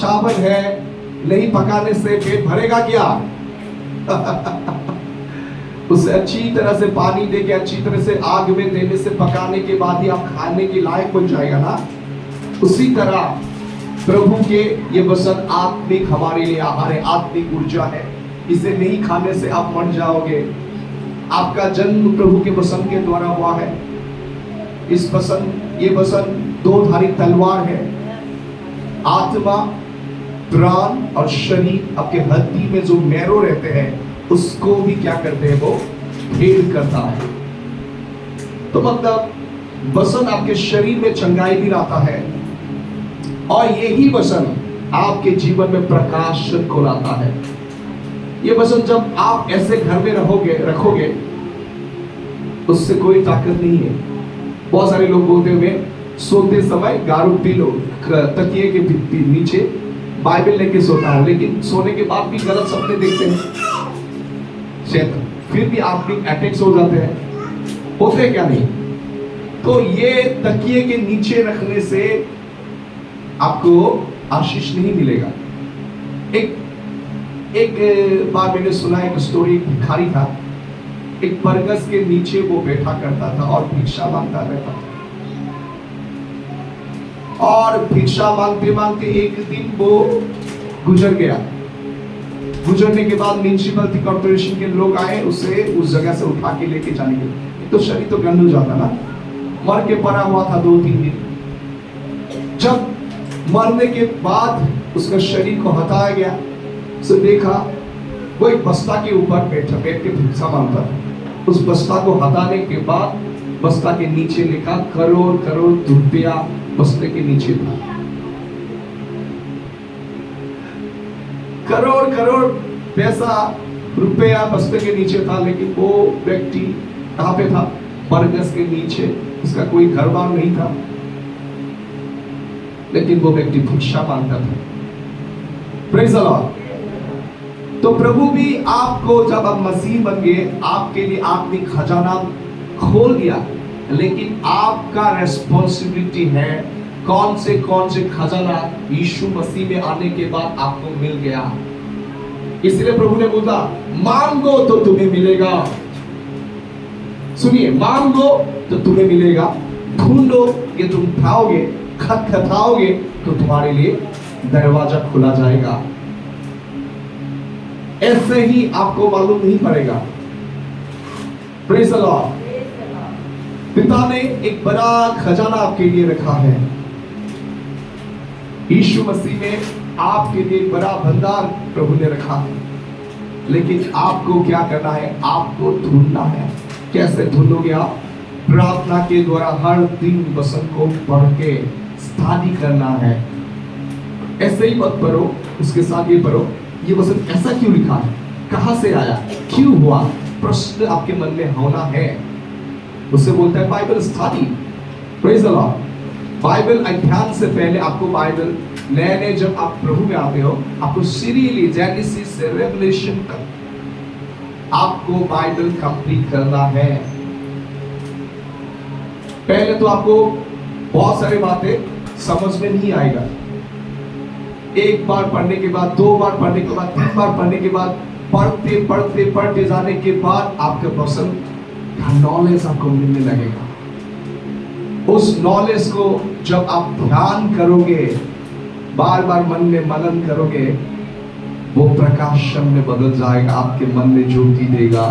चावल है, नहीं पकाने से पेट भरेगा क्या? उसे अच्छी तरह से पानी देके, अच्छी तरह से आग में देने से, पकाने के बाद ही आप खाने के लायक बन जाएगा ना। उसी तरह प्रभु के ये वचन आत्मिक हमारे लिए आहार है, आत्मिक ऊर्जा है। इसे नहीं खाने से आप मर जाओगे। आपका जन्म प्रभु के वचन के द्वारा हुआ है। इस वचन, ये वचन दो धारी तलवार है। आत्मा, प्राण और शरीर, आपके हड्डी में जो मैरो रहते हैं उसको भी क्या करते हैं, वो भेद करता है। तो मतलब वचन आपके शरीर में चंगाई भी लाता है, और यही वचन आपके जीवन में प्रकाश को लाता है। ये वचन जब आप ऐसे घर में रखोगे, उससे कोई ताकत नहीं है। बहुत सारे लोग बोलते हुए सोते समय गारू पी लो, तकिए के नीचे बाइबल लेके सोता है, लेकिन सोने के बाद भी गलत सपने देखते हैं, फिर भी आप भी अटैक्स हो जाते हैं, होते क्या नहीं। तो ये तकिए के नीचे रखने से आपको आशीष नहीं मिलेगा। एक बार मैंने सुना, एक स्टोरी, एक भिखारी था, एक बरगद के नीचे वो बैठा करता था और भिक्षा मांगता रहता था। और भिक्षा मांगते मांगते एक दिन वो गुजर गया। गुजरने के बाद म्युनिसिपैलिटी कॉर्पोरेशन के लोग आए उसे उस जगह से उठा के लेके जाने के लिए। तो शरीर तो गंद हो जाता ना, मर के पड़ा हुआ था 2-3 दिन। जब मरने के बाद उसका शरीर को हटाया गया, उसे देखा वो एक बस्ता के ऊपर बैठ के भिक्षा मांगता था। उस बस्ता को हटाने के बाद बस्ता के नीचे लिखा करोड़ करोड़ रुपया बस्ते के नीचे था। करोड़ करोड़ पैसा, रुपया बस्ते के नीचे था, लेकिन वो व्यक्ति कहां पे था? बरगद के नीचे। उसका कोई घर बार नहीं था, लेकिन वो व्यक्ति भिक्षा मांगता था। Praise the Lord. तो प्रभु भी आपको, जब आप मसीह बन गए, आपके लिए आपने खजाना खोल दिया, लेकिन आपका रेस्पॉन्सिबिलिटी है कौन से खजाना यीशु मसीह में आने के बाद आपको मिल गया। इसलिए प्रभु ने बोला, मांगो तो तुम्हें मिलेगा। सुनिए, मांगो तो तुम्हें मिलेगा, ढूंढो ये तुम पाओगे, खटखटाओगे तो तुम्हारे लिए दरवाजा खुला जाएगा। ऐसे ही आपको मालूम नहीं पड़ेगा। Praise the Lord. पिता ने एक बड़ा खजाना आपके लिए रखा है। यीशु मसीह में आपके लिए एक बड़ा भंडार प्रभु ने रखा है, लेकिन आपको क्या करना है? आपको ढूंढना है। कैसे ढूंढोगे आप? प्रार्थना के द्वारा हर दिन वचन को पढ़ के स्टडी करना है। ऐसे ही मत पढ़ो, उसके साथ ये पढ़ो, ये वचन ऐसा क्यों लिखा है, कहां से आया, क्यों हुआ, प्रश्न आपके मन में होना है। उससे बोलता है Bible study. Praise the Lord. Bible अध्ययन से पहले आपको बाइबल, नए जब आप प्रभु में आते हो, आपको सीरियली जेनेसिस से रेवलेशन तक आपको बाइबल कंप्लीट करना है। पहले तो आपको बहुत सारी बातें समझ में नहीं आएगा। एक बार पढ़ने के बाद, 2 बार पढ़ने के बाद, 3 बार पढ़ने के बाद, पढ़ते जाने के बाद आपके पर्सन का नॉलेज आपको मिलने लगेगा। उस नॉलेज को जब आप ध्यान करोगे, बार बार मन में मनन करोगे, वो प्रकाशन में बदल जाएगा, आपके मन में ज्योति देगा।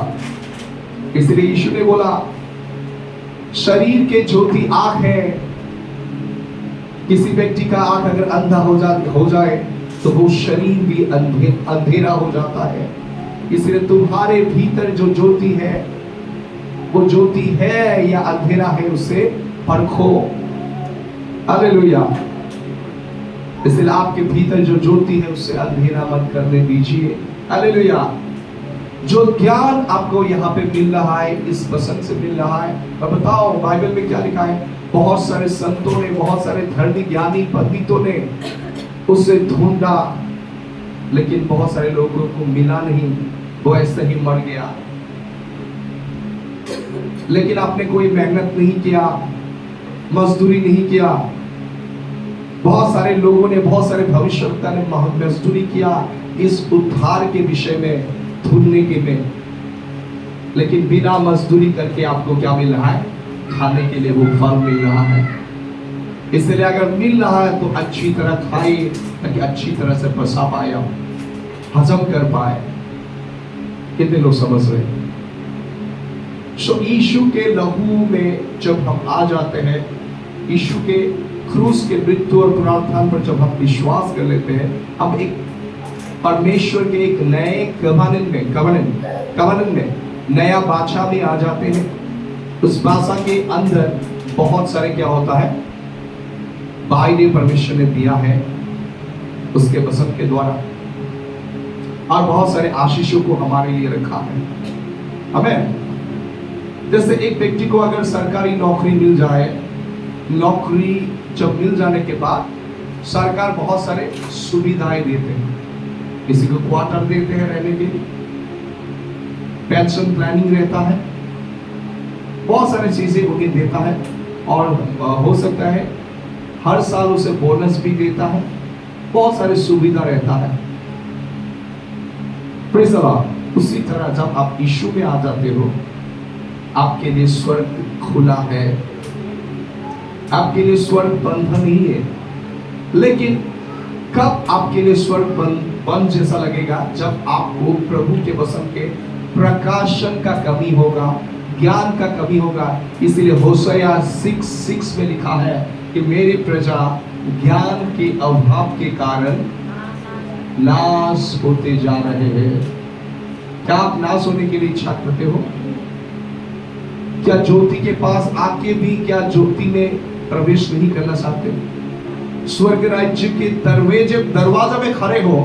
इसलिए यीशु ने बोला, शरीर के ज्योति आंख है। किसी व्यक्ति का आंख अगर अंधा हो जाए तो वो शरीर भी अंधेरा हो जाता है। इसलिए तुम्हारे भीतर जो ज्योति है, वो ज्योति है या अंधेरा है, उसे परखो। हालेलुया। इसलिए आपके भीतर जो ज्योति है उससे अंधेरा मत करने दीजिए। हालेलुया। जो ज्ञान आपको यहाँ पे मिल रहा है, इस वचन से मिल रहा है, अब बताओ बाइबल में क्या लिखा है? बहुत सारे संतों ने, बहुत सारे धर्मी ज्ञानी पंडितों ने उसे ढूंढा, लेकिन बहुत सारे लोगों को मिला नहीं, वो ऐसे ही मर गया। लेकिन आपने कोई मेहनत नहीं किया, मजदूरी नहीं किया, बहुत सारे लोगों ने, बहुत सारे भविष्यवक्ता ने मजदूरी किया इस उद्धार के विषय में, ढूंढने के में, लेकिन बिना मजदूरी करके आपको क्या मिल रहा है? खाने के लिए वो फल मिल रहा है। इसलिए अगर मिल रहा है तो अच्छी तरह खाइए, ताकि अच्छी तरह से पचा पाए, हजम कर पाए। कितने लोग समझ रहे हैं? यीशु के लहू में जब हम आ जाते हैं, यीशु के क्रूस के मृत्यु और पुनरुत्थान पर जब हम विश्वास कर लेते हैं, हम एक परमेश्वर के एक नए कवनन में नया बादशाह में आ जाते हैं। उस बादशाह के अंदर बहुत सारे क्या होता है? वायदे परमेश्वर ने दिया है उसके वचन के द्वारा, और बहुत सारे आशीषों को हमारे लिए रखा है। हमें जैसे एक व्यक्ति को अगर सरकारी नौकरी मिल जाए, नौकरी जब मिल जाने के बाद सरकार बहुत सारे सुविधाएं देते हैं। किसी को क्वार्टर देते हैं रहने के लिए, पेंशन प्लानिंग रहता है, बहुत सारी चीजें उन्हें देता है, और हो सकता है हर साल उसे बोनस भी देता है, बहुत सारी सुविधा रहता है। Praise the Lord. उसी तरह जब आप यीशु में आ जाते हो, आपके लिए स्वर्ग खुला है, आपके लिए स्वर्ग बंधन नहीं है। लेकिन कब आपके लिए स्वर्ग बंद जैसा लगेगा? जब आपको प्रभु के वचन के प्रकाशन का कमी होगा, ज्ञान का कमी होगा। इसलिए होशया 6:6 में लिखा है कि मेरी प्रजा ज्ञान के अभाव के कारण नाश होते जा रहे हैं। क्या आप नाश होने के लिए इच्छा करते हो? क्या ज्योति के पास आके भी क्या ज्योति में प्रवेश नहीं करना चाहते? स्वर्ग राज्य के दरवाजा में खड़े हो,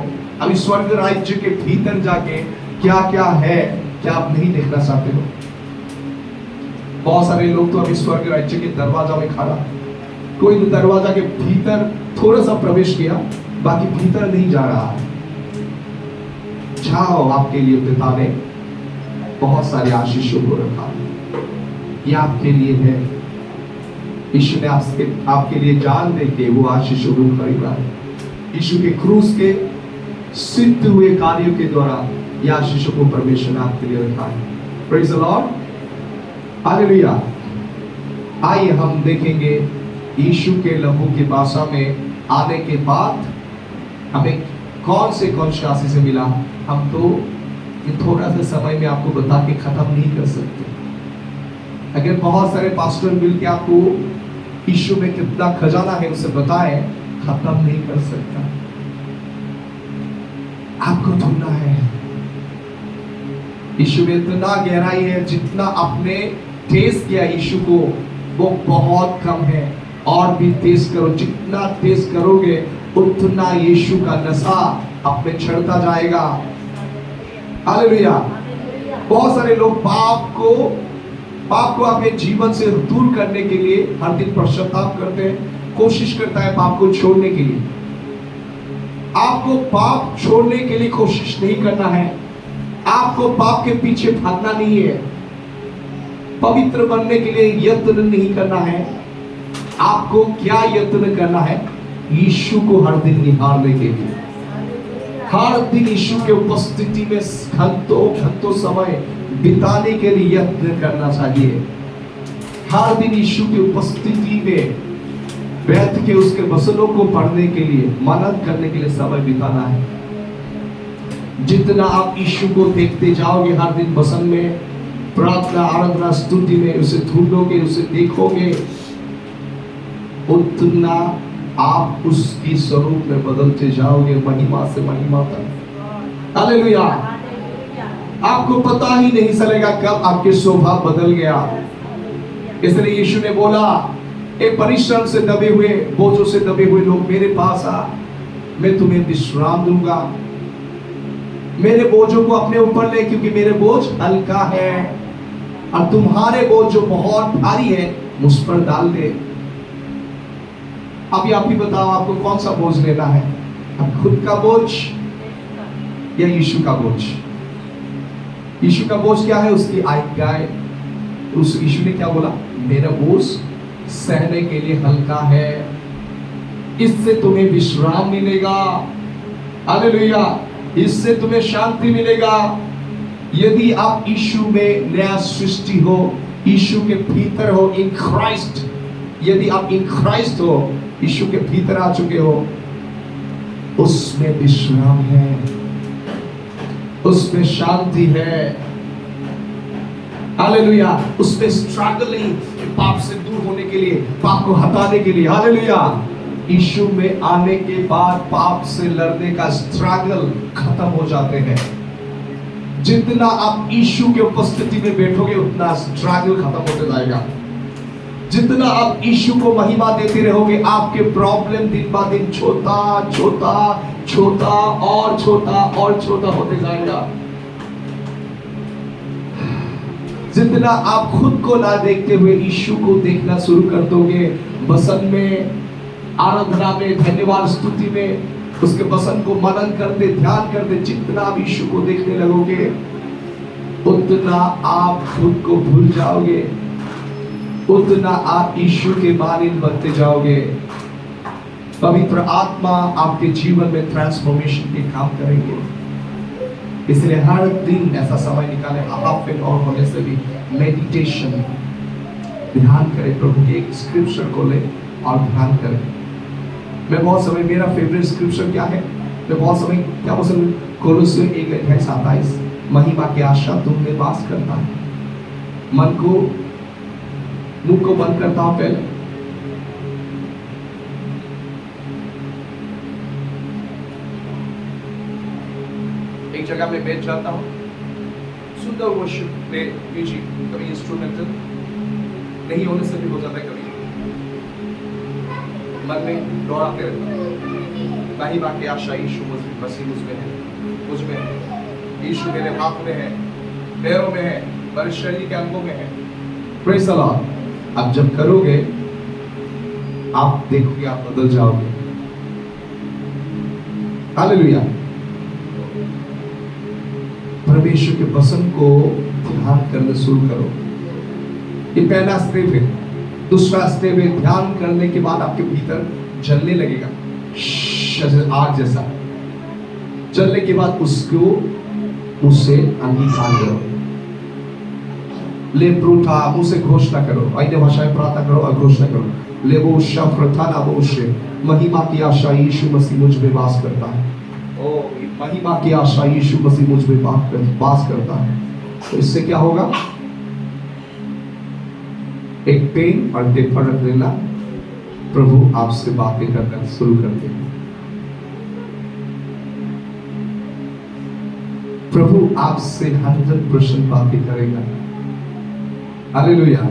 अभी स्वर्ग राज्य के भीतर जाके क्या क्या है, क्या आप नहीं देखना चाहते हो? बहुत सारे लोग तो अभी स्वर्ग राज्य के दरवाजा में खड़ा, कोई दरवाजा के भीतर थोड़ा सा प्रवेश किया, बाकी भीतर नहीं जा रहा है। जाओ, आपके लिए पिता ने बहुत सारे आशीषों को रखा है, ये आपके लिए है। यीशु ने आपके लिए जान दे के वो आशीषों को खरीदा है। यीशु के क्रूस के सिद्ध हुए कार्यों के द्वारा ये आशीषों को परमेश्वर ने आपके लिए रखा है। Praise the Lord, hallelujah. आइए हम देखेंगे यीशु के लहू की भाषा में आने के बाद हमें कौन से आशीष से मिला। हम तो ये थोड़ा सा समय में आपको बता के खत्म नहीं कर सकते। अगर बहुत सारे पास्टर मिलकर आपको यीशु में कितना खजाना है उसे बताएं, खत्म नहीं कर सकता। आपको ढूंढना है। यीशु में इतना गहराई है, जितना आपने टेस्ट किया यीशु को वो बहुत कम है। और भी टेस्ट करो, जितना टेस्ट करोगे उतना यीशु का नशा आप में चढ़ता जाएगा। हालेलुया। बहुत सारे लोग पाप को अपने जीवन से दूर करने के लिए हर दिन पश्चाताप करते हैं, कोशिश करता है पाप को छोड़ने के लिए। आपको पाप छोड़ने के लिए कोशिश नहीं करना है, आपको पाप के पीछे भागना नहीं है, पवित्र बनने के लिए यत्न नहीं करना है। आपको क्या यत्न करना है? यीशु को हर दिन निहारने के लिए, हर दिन यीशु के उपस्थिति में घंटों समय बिताने के लिए यत्न करना चाहिए। हर दिन यीशु की उपस्थिति में बैठ के उसके वचनों को पढ़ने के लिए, मनन करने के लिए समय बिताना है। जितना आप यीशु को देखते जाओगे हर दिन वचन में, प्रार्थना, आराधना, स्तुति में उसे ढूंढोगे, उसे देखोगे, उतना आप उसकी स्वरूप में बदलते जाओगे, महिमा से महिमा तक। हालेलुया। आपको पता ही नहीं चलेगा कब आपके स्वभाव बदल गया। इसलिए यीशु ने बोला, एक परिश्रम से दबे हुए, बोझों से दबे हुए लोग मेरे पास आ, मैं तुम्हें विश्राम दूंगा। मेरे बोझों को अपने ऊपर ले, क्योंकि मेरे बोझ हल्का है, और तुम्हारे बोझ जो बहुत भारी है मुझ पर डाल दे। अभी आप ही बताओ, आपको कौन सा बोझ लेना है? अब खुद का बोझ या यीशु का बोझ? यीशु का बोझ क्या है? उसकी आज्ञाएं। उस यीशु ने क्या बोला? मेरा बोझ सहने के लिए हल्का है, इससे तुम्हें विश्राम मिलेगा। हालेलुया, इससे तुम्हें शांति मिलेगा। यदि आप यीशु में नया सृष्टि हो, यीशु के भीतर हो, इन क्राइस्ट, यदि आप इन क्राइस्ट हो, यीशु के भीतर आ चुके हो, उसमें विश्राम है, उसमें शांति है। हालेलुया, उसमें स्ट्रगलिंग, पाप से दूर होने के लिए, पाप को हटाने के लिए। हालेलुया, यीशु में आने के बाद पाप से लड़ने का स्ट्रगल खत्म हो जाते हैं। जितना आप यीशु के उपस्थिति में बैठोगे उतना स्ट्रगल खत्म होते जाएगा। जितना आप यीशु को महिमा देते रहोगे, आपके प्रॉब्लम दिन ब दिन छोटा छोटा छोटा और छोटा और छोटा होते जाएगा। जितना आप खुद को ना देखते हुए यीशु को देखना शुरू कर दोगे, वचन में, आराधना में, धन्यवाद स्तुति में, उसके वचन को मनन करते, ध्यान करते, जितना आप यीशु को देखने लगोगे उतना आप खुद को भूल जाओगे, उतना आप यीशु के मानिंद बनते जाओगे। पवित्र आत्मा आपके जीवन में ट्रांसफॉर्मेशन के काम करेंगे। इसलिए हर दिन ऐसा समय निकालें, हाफ एन आवर होने से भी मेडिटेशन, ध्यान करें, प्रभु के एक स्क्रिप्चर को ले और ध्यान करें। मैं बहुत समय, मेरा फेवरेट स्क्रिप्चर क्या है, मैं बहुत समय क्या पसंद, कोलोसियों 1:27, महिमा की आशा तुम में वास करता है। मन को, मुंह को बंद करता हूं पहले, एक जगह में बैठ जाता हूं, सुंदर वर्शिप प्ले म्यूजिक, कभी इंस्ट्रूमेंटल नहीं होने से भी हो जाता है, कभी मन में दोहराते रहता हूं, महिमा की आशा यीशु मसीह मुझमें है, मुझमें है, यीशु मेरे हाथ में है, पैरों में है, मेरे शरीर के अंगों में है। Praise the Lord. अब जब करोगे आप देखोगे, आप बदल जाओगे। हालेलुया। परमेश्वर के वचन को ध्यान करना शुरू करो। ये पहला स्टेप है। दूसरा स्टेप है, ध्यान करने के बाद आपके भीतर जलने लगेगा, आग जैसा। जलने के बाद उसको मुझसे अंगीकार करो, ले प्रूठा, मुझसे घोषणा करो, अन्य भाषाएं प्रार्थना करो और घोषणा करो। ले वो शफ्रथाना वो शे, महिमा की आशा यीशु मसीह मुझ में वास करता है। ओ, महिमा की आशा यीशु मसीह मुझ में वास करता है। तो इससे क्या होगा, एक पेन और पेपर रख लेना, प्रभु आपसे बातें करना शुरू कर देगा। प्रभु आपसे 100% बातें करेगा। हालेलुया।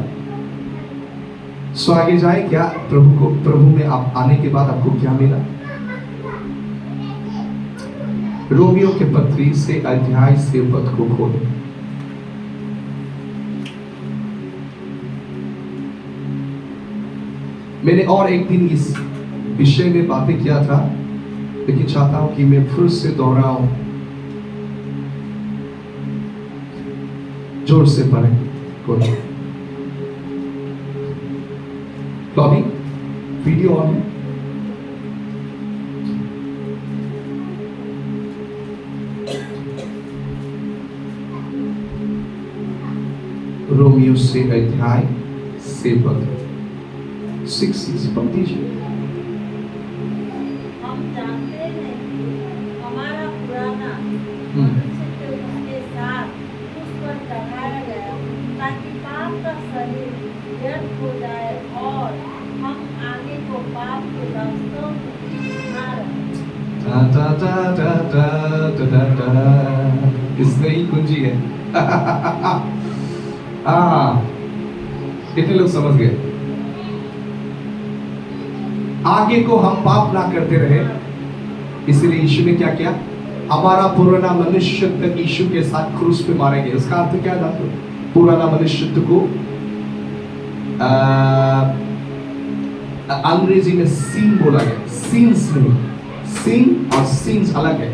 सो आगे जाए क्या, प्रभु में आप आने के बाद आपको क्या मिला। रोमियो के पत्री से अध्याय से पद को खोलो। मैंने और एक दिन इस विषय में बातें किया था, लेकिन चाहता हूं कि मैं फिर से दोहराऊं। जोर से पढ़ें कोई। तो अभी वीडियो ऑन है। रोमियो से अध्याय से पद 6 पढ़ दीजिए। हम जानते हैं कि हमारा पुराना मनुष्य उसके साथ उस पर चढ़ाया गया, ताकि पाप का शरीर व्यर्थ हो जाए और हम आगे को पाप के रास्तों में ना रहें। टा टा टा टा टा टा टा, इसमें ही कुंजी है। कितने लोग समझ गए। आगे को हम पाप ना करते रहे, इसलिए यीशु ने क्या किया, हमारा पुराना मनुष्य तक यीशु के साथ क्रूस पे मारे गए। उसका अर्थ क्या था, पुराना मनुष्य को अंग्रेजी में सीन बोला गया, सीन्स नहीं, सीन और सीन्स अलग है।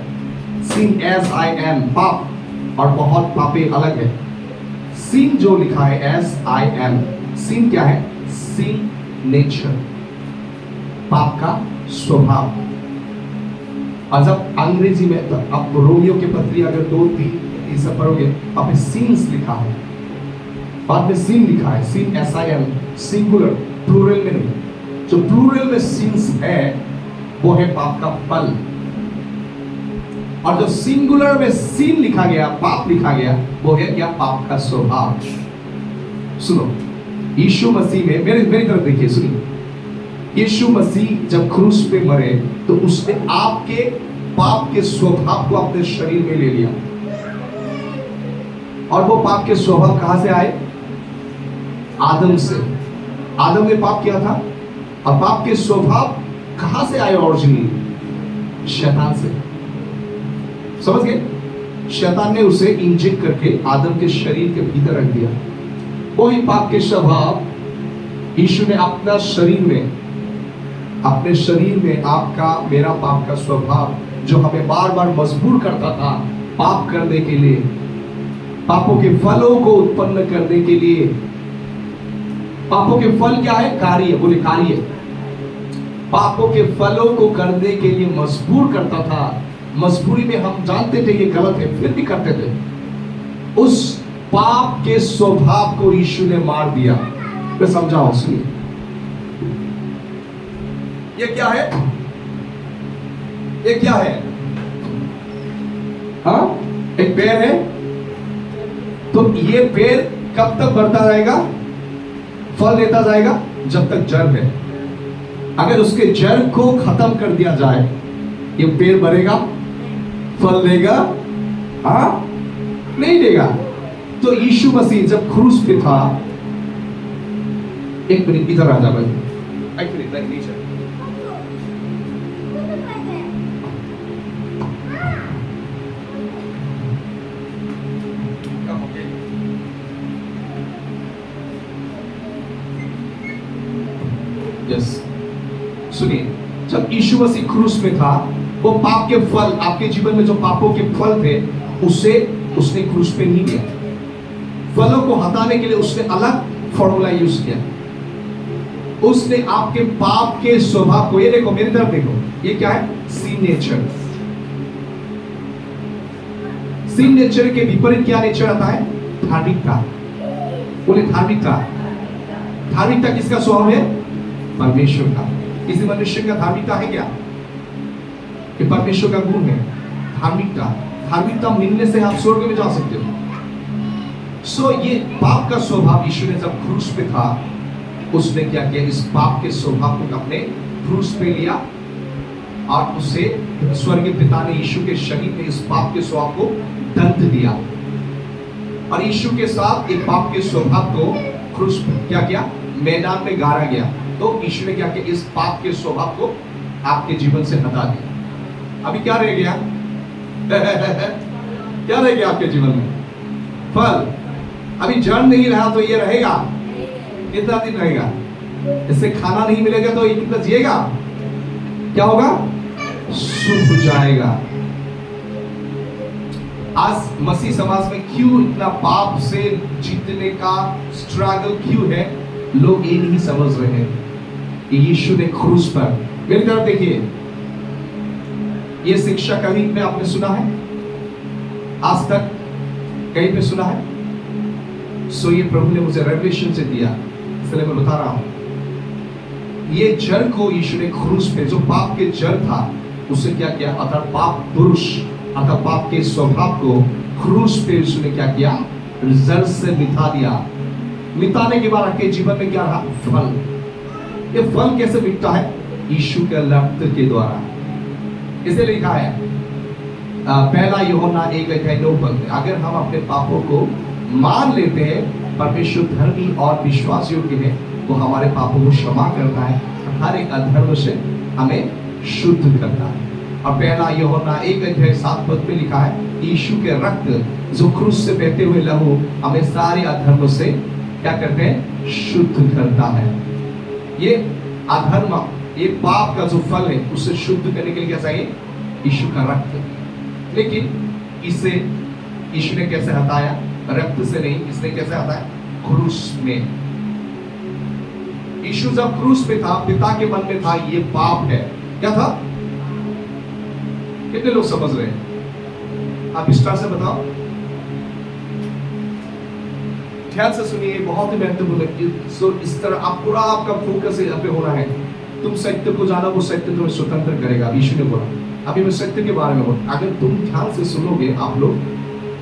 सीन SIN पाप और बहुत पापे अलग है। सीन जो लिखा है SIN, सीन क्या है, सीन नेचर, पाप का स्वभाव। और जब अंग्रेजी में तो आप रोमियो के पत्री अगर 2-3 सब पढ़ोगे, आप सीन्स लिखा है, बाद में सीन लिखा है, सीन SIN, सिंगुलर, प्लूरल में नहीं। जो प्लूरल में सीन्स है वो है पाप का फल, और जो सिंगुलर में सीन लिखा गया, पाप लिखा गया, वो है क्या? पाप का स्वभाव। सुनो, यीशु मसीह में मेरी तरफ देखिए, सुनिए। यीशु मसीह जब क्रूस पे मरे तो उसने आपके पाप के स्वभाव को अपने शरीर में ले लिया। और वो पाप के स्वभाव कहां से आए? आदम से। आदम ने पाप किया था, और पाप के स्वभाव कहां से आए ओरिजिनली? शैतान से। समझ गए? शैतान ने उसे इंजेक्ट करके आदम के शरीर के भीतर रख दिया। वही पाप के स्वभाव यीशु ने अपने शरीर में आपका मेरा पाप का स्वभाव, जो हमें बार बार मजबूर करता था पाप करने के लिए, पापों के फलों को उत्पन्न करने के लिए। पापों के फल क्या है? कार्य। बोले कार्य। पापों के फलों को करने के लिए मजबूर करता था। मजबूरी में हम जानते थे ये गलत है, फिर भी करते थे। उस पाप के स्वभाव को यीशु ने मार दिया। मैं समझाऊं, सुनिए। ये क्या है? ये क्या है? हाँ, एक पेड़ है। तो ये पेड़ कब तक बढ़ता रहेगा? फल देता जाएगा जब तक जड़ है। अगर उसके जड़ को खत्म कर दिया जाए, ये पेड़ बढ़ेगा? फल देगा? हाँ, नहीं देगा। तो यीशु मसीह जब क्रूस पे था, एक मिनट इधर आ जा भाई, एक मिनट नीचे। यस, सुनिए। जब यीशु मसीह क्रूस में था, वो पाप के फल, आपके जीवन में जो पापों के फल थे, उसने क्रूस पे नहीं दिया। फलों को हटाने के लिए उसने अलग फॉर्मूला यूज किया। उसने आपके पाप के स्वभाव को, ये देखो मेरी तरफ देखो, ये क्या है? sin nature. sin नेचर के विपरीत क्या नेचर आता है? धार्मिकता। बोले धार्मिकता। धार्मिकता किसका स्वभाव है? परमेश्वर का। किसी मनुष्य का धार्मिकता है क्या? कि परमेश्वर का गुण है धार्मिकता। धार्मिकता मिलने से आप स्वर्ग में जा सकते हो। सो ये पाप का स्वभाव यीशु ने जब क्रूस पे था, उसने क्या किया? इस पाप के स्वभाव को अपने क्रूस पे लिया, और उसे स्वर्गीय पिता ने यीशु के शरीर में इस पाप के स्वभाव को दंड दिया। और यीशु के साथ एक पाप के स्वभाव को क्रूस पे क्या किया? मैदान में गाड़ा गया। तो यीशु ने क्या किया? इस पाप के स्वभाव को आपके जीवन से हटा दिया। अभी क्या रह गया? क्या रह गया आपके जीवन में? फल। अभी जड़ नहीं रहा तो ये रहेगा? कितना दिन रहेगा? इससे खाना नहीं मिलेगा तो ये कितना जिएगा? क्या होगा? सूख जाएगा। आज मसीह समाज में क्यों इतना पाप से जीतने का स्ट्रगल क्यों है? लोग ये नहीं समझ रहे हैं कि यीशु ने क्रूस पर, मेरी तरफ देखिए, ये शिक्षा कहीं में आपने सुना है? आज तक कहीं पे सुना है? सो ये प्रभु ने मुझे रेवलेशन से दिया, इसलिए मैं बता रहा हूं। ये जड़ को यीशु ने क्रूस पे, जो पाप के जड़ था, उसे क्या किया? अर्थात पाप पुरुष, अर्थात पाप के स्वभाव को क्रूस पे यीशु ने क्या किया? जड़ से मिटा दिया। मिटाने के बाद आपके जीवन में क्या रहा? फल। ये फल कैसे मिटता है? यीशु के रक्त के द्वारा। इसे लिखा है पहला यूहन्ना 1:9 अगर हम अपने पापों को मान लेते हैं, परमेश्वर धर्मी और विश्वास योग्य है, वो हमारे पापों को क्षमा करता है, हर एक अधर्म से हमें शुद्ध करता है। और पहला यूहन्ना 1:7 में लिखा है, यीशु के रक्त जो क्रूस से बहते हुए लहू हमें सारे अधर्म से क्या करते हैं? शुद्ध करता है। ये अधर्म, ये पाप का जो फल है, उसे शुद्ध करने के लिए क्या चाहिए? यीशु का रक्त। लेकिन इसे यीशु ने कैसे हटाया? रक्त से नहीं, इसने कैसे हटाया? क्रूस में। यीशु जब क्रूस पे था, पिता के मन में था ये पाप है, क्या था? कितने लोग समझ रहे हैं? आप विस्तार से बताओ, ध्यान से सुनिए, बहुत ही महत्वपूर्ण है। सो इस तरह आप पूरा आपका फोकस यहाँ पे होना है। तुम सत्य को जाना, वो सत्य तुम्हें स्वतंत्र करेगा, यीशु ने बोला। अभी मैं सत्य के बारे में बोल, अगर तुम ध्यान से सुनोगे आप लोग,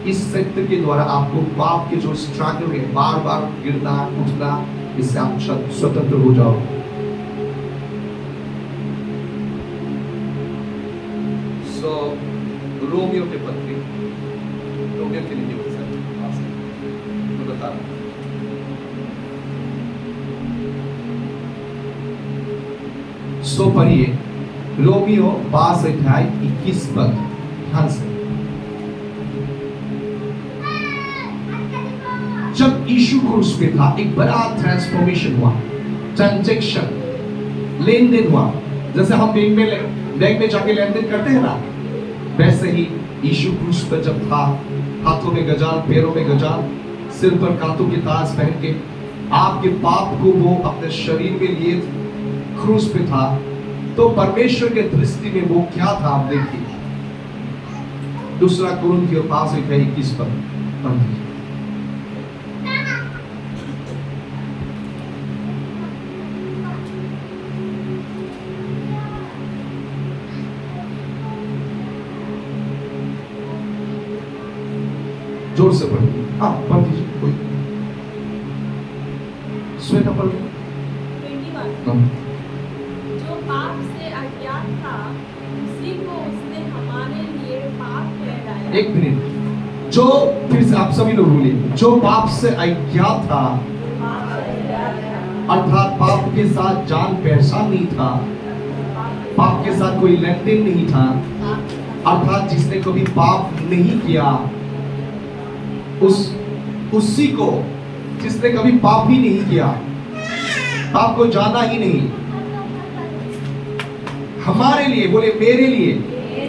इस सत्य के द्वारा आपको पाप के जो स्ट्रगल है, बार बार गिरना उठना, इससे आप स्वतंत्र हो जाओगे। सो रोमियो के पत्री, रोमियो के लिए मैं बता रहा हूं। सो पढ़िए रोमियो 5:21 पद, ध्यान से। जब यीशु क्रूस पे था, एक बड़ा ट्रांसफॉर्मेशन हुआ, ट्रांजैक्शन, लेन देन हुआ। जैसे हम बैंक में जाके लेन देन करते हैं ना, वैसे ही यीशु क्रूस पर जब था, हाथों में गजाल, पैरों में गजाल, सिर पर कांटों की ताज पहन के आपके पाप को वो अपने शरीर में लिए क्रूस पे था, तो परमेश्वर के दृष्टि में वो क्या था आप देखिए। दूसरा कुरिन्थियों 5:21 पर पढ़िए। जोर से पढ़िए, हाँ पढ़ दीजिए, कोई श्वेता पढ़िए। 21 जो पाप से अज्ञात था, उसी को उसने हमारे लिए पाप ठहराया। एक मिनट, जो, फिर से आप सभी लोग बोलिए, जो पाप से अज्ञात था, अर्थात पाप के साथ जान पहचान नहीं था, पाप के साथ कोई लेन देन नहीं था, अर्थात जिसने कभी पाप नहीं किया, उसी को, जिसने कभी पाप ही नहीं किया, पाप को जाना ही नहीं, हमारे लिए, बोले मेरे लिए,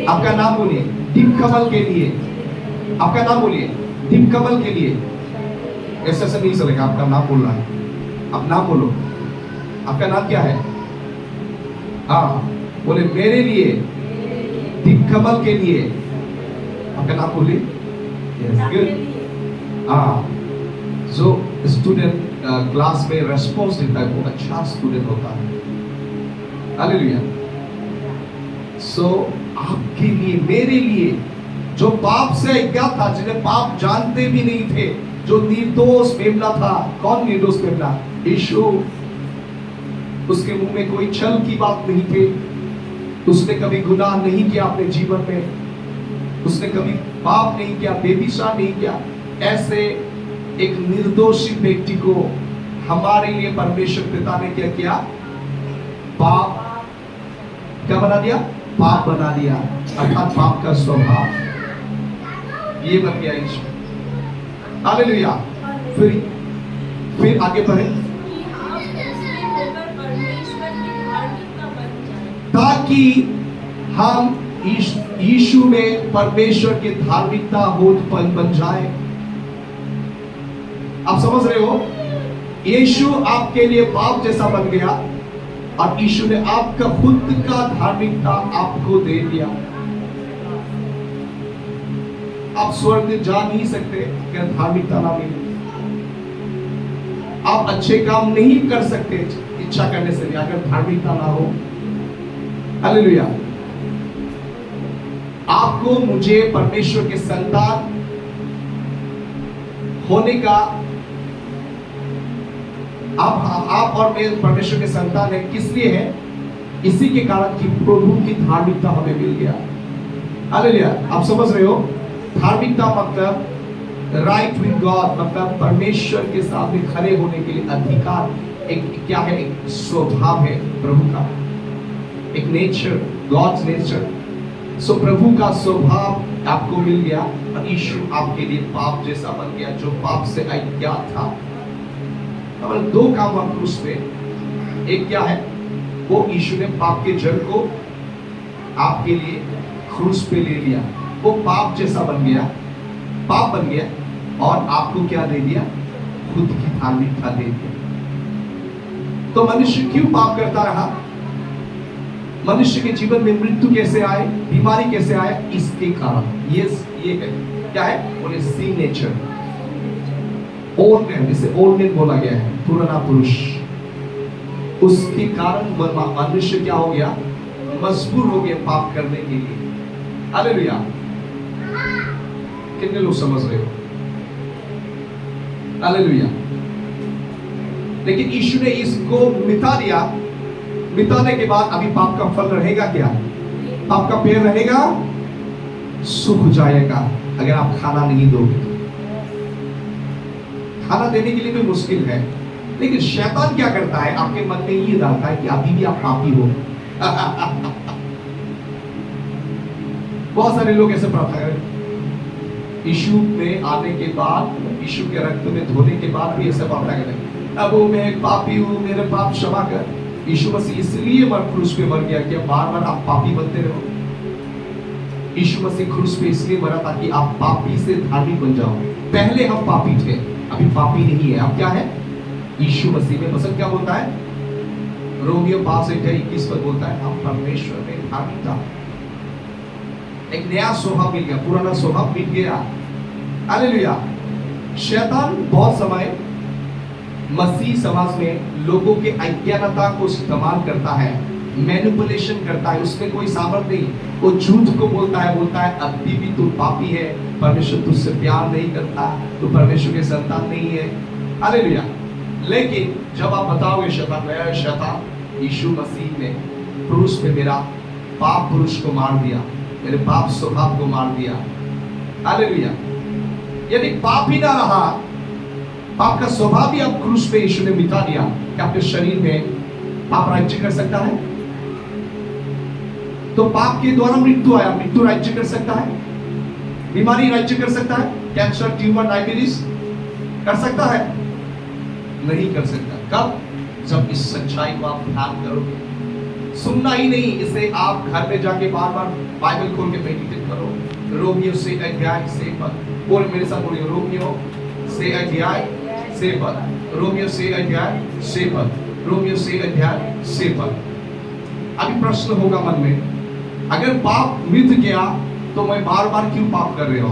आपका नाम बोलिए, दीपकमल के लिए, आपका नाम बोलिए, दीपकमल के लिए। ऐसे ऐसे नहीं चलेगा, आपका नाम बोलना है, आप नाम बोलो, आपका नाम क्या है? हाँ बोले मेरे लिए, दीपकमल के लिए, आपका नाम बोलिए। Yes, good. हाँ, जो स्टूडेंट क्लास में रेस्पॉन्स देता है वो अच्छा स्टूडेंट होता है। हालेलुया। सो आपके लिए, मेरे लिए, जो पाप से अज्ञात था, जिन्हें पाप जानते भी नहीं थे, जो निर्दोष मेमना था। कौन निर्दोष मेमना? यीशु। उसके मुंह में कोई छल की बात नहीं थी, उसने कभी गुनाह नहीं किया अपने जीवन में, उसने कभी पाप नहीं किया, बेविचार नहीं किया। ऐसे एक निर्दोषी व्यक्ति को हमारे लिए परमेश्वर पिता ने क्या किया? पाप, क्या बना दिया? पाप बना दिया, अर्थात पाप का स्वभाव ये बन गया यीशु। हालेलुया। फिर आगे बढ़े, ताकि हम यीशु में परमेश्वर की धार्मिकता बन जाए। आप समझ रहे हो? यीशु आपके लिए पाप जैसा बन गया और यीशु ने आपका खुद का धार्मिकता आपको दे दिया। आप स्वर्ग में जा नहीं सकते क्या धार्मिकता ना मिले। आप अच्छे काम नहीं कर सकते इच्छा करने से भी अगर धार्मिकता ना हो। हालेलुया। आपको मुझे परमेश्वर के संतान होने का, आप और मैं परमेश्वर के संतान है, किस लिए है? इसी के कारण कि प्रभु की धार्मिकता हमें मिल गया। हालेलुया। आप समझ रहे हो? धार्मिकता मतलब राइट विद गॉड, मतलब परमेश्वर के सामने खड़े होने के लिए अधिकार। एक क्या है? एक स्वभाव है प्रभु का, एक नेचर, गॉड्स नेचर। सो प्रभु का स्वभाव आपको मिल गया और यीशु आपके लिए पाप जैसा बन गया, जो पाप से अज्ञात था। और दो काम हुआ क्रूस पे। एक क्या है? वो यीशु ने पाप के जड़ को आपके लिए क्रूस पे ले लिया, वो पाप जैसा बन गया, पाप बन गया और आपको क्या दे दिया? खुद की धार्मिकता दे दिया। तो मनुष्य क्यों पाप करता रहा? मनुष्य के जीवन में मृत्यु कैसे आए, बीमारी कैसे आए, इसके कारण ये क्या है, बोले सी नेचर, ओल्ड मैन, जिसे ओल्ड मैन बोला गया है, पुराना पुरुष। उसके कारण मनुष्य क्या हो गया, मजबूर हो गया पाप करने के लिए। हालेलुया। कितने लोग समझ रहे हो? हालेलुया। लेकिन यीशु ने इसको मिटा दिया। मिटाने के बाद अभी पाप का फल रहेगा क्या? पाप का पेड़ रहेगा, सूख जाएगा अगर आप खाना नहीं दोगे। खाना देने के लिए भी मुश्किल है, लेकिन शैतान क्या करता है, आपके मन में ये डालता है कि अभी भी आप पापी हो। बहुत सारे लोग ऐसे प्रार्थना करें, यीशु में आने के बाद, यीशु के रक्त में धोने के बाद भी ऐसे प्रार्थना करें, अब मैं एक पापी हूं, मेरे पाप क्षमा कर। यीशु मसीह इसलिए क्रूस पे मर गया कि बार बार आप पापी बनते रहो। यीशु मसीह क्रूस पे इसलिए मरा ताकि आप पापी से धार्मिक बन जाओ। पहले हम पापी थे, अभी पापी नहीं है, अब क्या है, यीशु मसीह में। पसंद क्या बोलता है, रोमियो 5:21 पर बोलता है, हम परमेश्वर में धार्मिकता, एक नया स्वभाव मिल गया, पुराना स्वभाव मिट गया। हालेलुया। शैतान बहुत समय मसीह समाज में लोगों के अज्ञानता को इस्तेमाल करता है, मैनिपुलेशन करता है, उसमें कोई सामर्थ नहीं। वो झूठ को बोलता है अभी भी तू पापी है, परमेश्वर तुझसे प्यार नहीं करता, तू परमेश्वर के संतान नहीं है। हालेलुया। लेकिन जब आप बताओगे शैतान, यीशु मसीह ने क्रूस पे मेरा पाप पुरुष को मार दिया, मेरे पाप स्वभाव को मार दिया। हालेलुया। यदि पाप ही ना रहा, पाप का स्वभाव भी अब क्रूस पे यीशु ने मिटा दिया, क्या आपके शरीर में पाप राज्य कर सकता है? तो पाप के द्वारा मृत्यु आया, मृत्यु राज्य कर सकता है? बीमारी राज्य कर सकता है? कैंसर, ट्यूमर, डायबिटीज कर सकता है? नहीं कर सकता। कब? जब इस सच्चाई को आप ध्यान करोगे। सुनना ही नहीं, इसे आप घर में जाके बार बार बाइबल खोल के मेडिटेट करो। रोमियो से अध्याय 6 पद, बोल मेरे साथ बोलिए, रोमियो से अध्याय 6 पद, रोमियो से अध्याय 6 पद, रोमियो से अध्याय 6 पद। अभी प्रश्न होगा मन में, अगर पाप मिट गया तो मैं बार बार क्यों पाप कर रहे हो?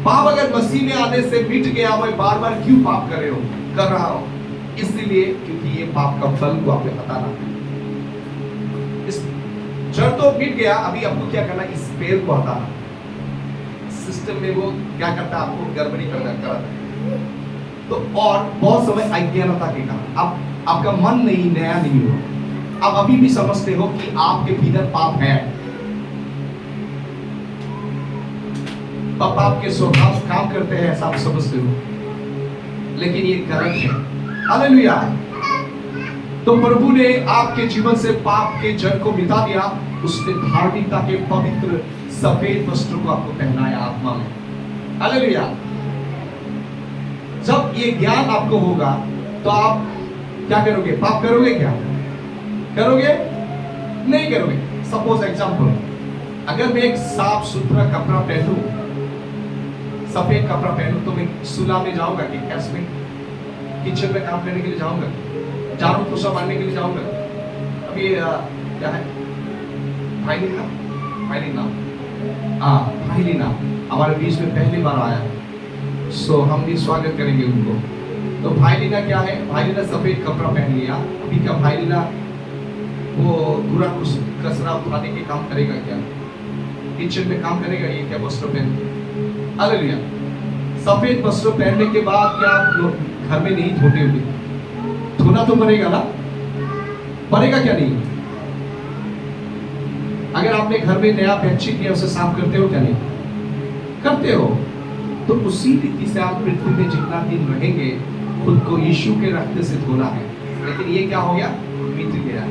पाप अगर मसीह में आने से मिट गया, मैं बार बार क्यों पाप कर रहा हूं? इसलिए क्योंकि ये पाप का फल को आपने पता ना। इस जड़ तो मिट गया, अभी आपको क्या करना, इस पेड़ को हटाना। सिस्टम में वो क्या करता है, आपको गड़बड़ी कराता है। तो और बहुत समय अज्ञानता के कारण अब आपका मन नहीं, नया नहीं हुआ। आप अभी भी समझते हो कि आपके भीतर पाप है, पाप के स्वभाव काम करते हैं, ऐसा आप समझते हो, लेकिन ये गलत है। हालेलुया। तो प्रभु ने आपके जीवन से पाप के जड़ को मिटा दिया, उसने धार्मिकता के पवित्र सफेद वस्त्र को आपको पहनाया आत्मा में। हालेलुया। जब ये ज्ञान आपको होगा तो आप क्या करोगे? पाप करोगे क्या? करोगे? नहीं करोगे। सपोज एग्जांपल, अगर मैं एक साफ सुथरा कपड़ा पहनूं, सफेद कपड़ा पहनूं, तो मैं सुला में जाऊंगा कि कैश में, किचन में काम करने के लिए जाऊंगा, झाड़ू पोछा मारने के लिए जाऊंगा। अभी क्या है, भाईलीना हमारे बीच में पहली बार आया, सो हम भी स्वागत करेंगे उनको। तो भाईलीना क्या है? भाईलीना सफेद कपड़ा पहन लिया। अभी क्या भाईलीना वो पूरा कुछ कचरा उठाने के काम करेगा क्या? किचन में काम करेगा? ये क्या वस्त्र पहन? हालेलुया। सफेद वस्त्र पहनने के बाद क्या आप लोग घर में नहीं धोते होंगे? धोना तो पड़ेगा ना, पड़ेगा क्या नहीं? अगर आपने घर में नया बेडशीट लिया, उसे साफ करते हो क्या नहीं? करते हो। तो उसी रीति से आप पृथ्वी में जितना दिन रहेंगे, खुद को यीशु के रक्त से धोना है। लेकिन ये क्या हो गया? मिट गया।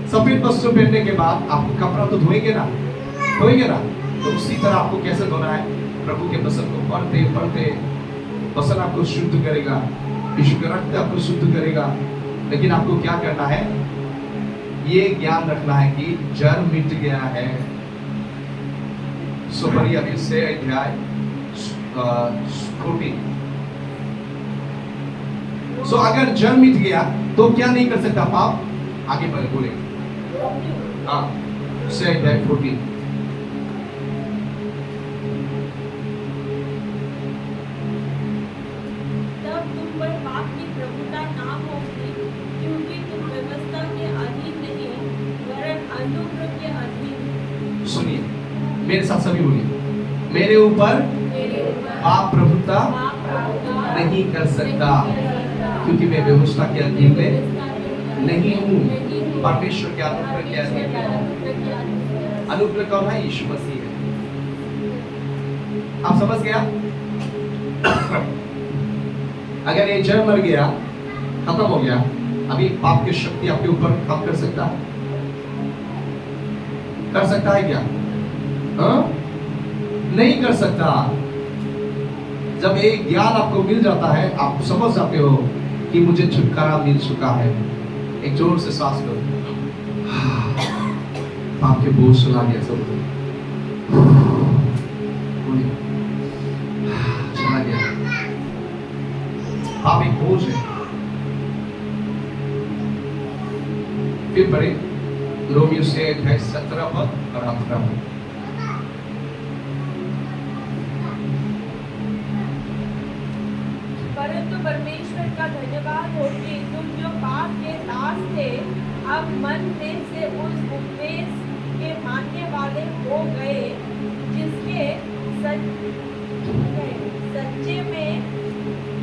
सफेद वस्त्र पहनने के बाद आप कपड़ा तो धोएंगे ना, धोएंगे ना? तो उसी तरह आपको कैसे धोना है? प्रभु के वचन को पढ़ते पढ़ते वचन आपको शुद्ध करेगा, यीशु का रक्त आपको शुद्ध करेगा। लेकिन आपको क्या करना है? ये ज्ञान रखना है कि जड़ मिट गया है। सुपरी अभी से अध्याय 14। सो अगर जड़ मिट गया तो क्या नहीं कर सकता? पाप आगे बढ़े बोले 14. हाँ, से अध्याय 14। तब तुम पर पाप की प्रभुता ना होगी, क्योंकि तुम व्यवस्था के अधीन नहीं, वरन अनुग्रह के अधीन। सुनिए, मेरे साथ सभी बोलिए, मेरे ऊपर मेरे ऊपर पाप प्रभुता पाप प्रभुता नहीं कर सकता, नहीं कर सकता, क्योंकि मैं व्यवस्था के अधीन में व्यवस्था के नहीं हूँ, नहीं हूँ। परमेश्वर के अनुग्रह के अधीन हूँ। अनुग्रह कौन है? यीशु मसीह है। आप समझ गया? अगर ये जड़ मर गया, खत्म हो गया, अभी पाप की शक्ति आपके ऊपर काम कर सकता है? कर सकता है क्या? हाँ? नहीं कर सकता। जब ये ज्ञान आपको मिल जाता है, आप समझ जाते हो कि मुझे छुटकारा मिल चुका है। एक जोर से सांस लो, पाप के बोझ चला गया सब, चला गया। पाप एक बोझ है। फिर पढ़े रोमियो से 17 पद और 18 पद। परंतु परमेश्वर का धन्यवाद हो कि तुम जो पाप के दास थे, अब मन में से उस उपदेश के मानने वाले हो गए, जिसके सच्चे में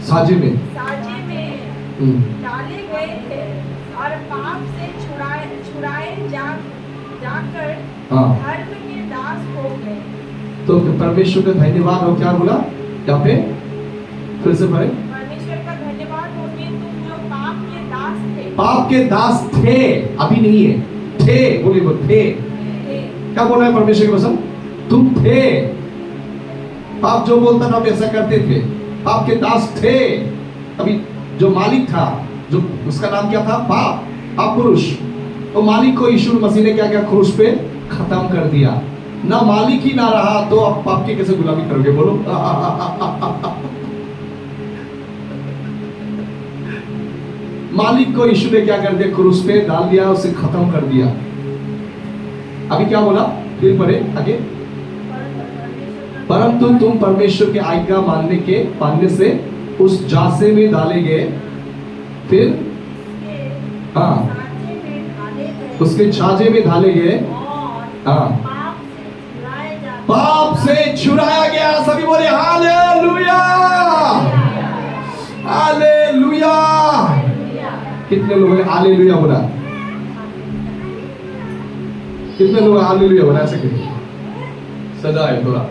साजे में डाले गए थे, और पाप से छुड़ाए जाकर हाँ। धर्म के दास हो गए। तो परमेश्वर का धन्यवाद हो, क्या बोला यहाँ पे? फिर से पढ़े, परमेश्वर का धन्यवाद हो कि तुम जो पाप के दास थे, पाप के दास थे, अभी नहीं है, थे, बोलिए वो थे। क्या बोला है परमेश्वर के वचन? तुम थे। पाप जो बोलता था, आप ऐसा करते थे। पाप के दास थे। अभी जो मालिक था, जो उसका नाम क्या था? पाप, पाप पुरुष। तो मालिक को यीशु मसीह ने क्या क्या क्रूस पे खत्म कर दिया। ना मालिक ही ना रहा, तो आप पाप की कैसे गुलामी करोगे? बोलो। मालिक को यीशु ने क्या कर दिया? क्रूस पे डाल दिया, उसे खत्म कर दिया। अभी क्या बोला? फिर पढ़े आगे। परंतु तुम परमेश्वर के आज्ञा मानने से उस जासे में डाले गए, फिर हाँ, उसके छाजे में डाले गए, हाँ, पाप से छुड़ाया गया। सभी बोले हालेलुया, हालेलुया। कितने लोगों ने हालेलुया बोला? कितने लोग हालेलुया बोला? ऐसे करिए, सजा है थोड़ा।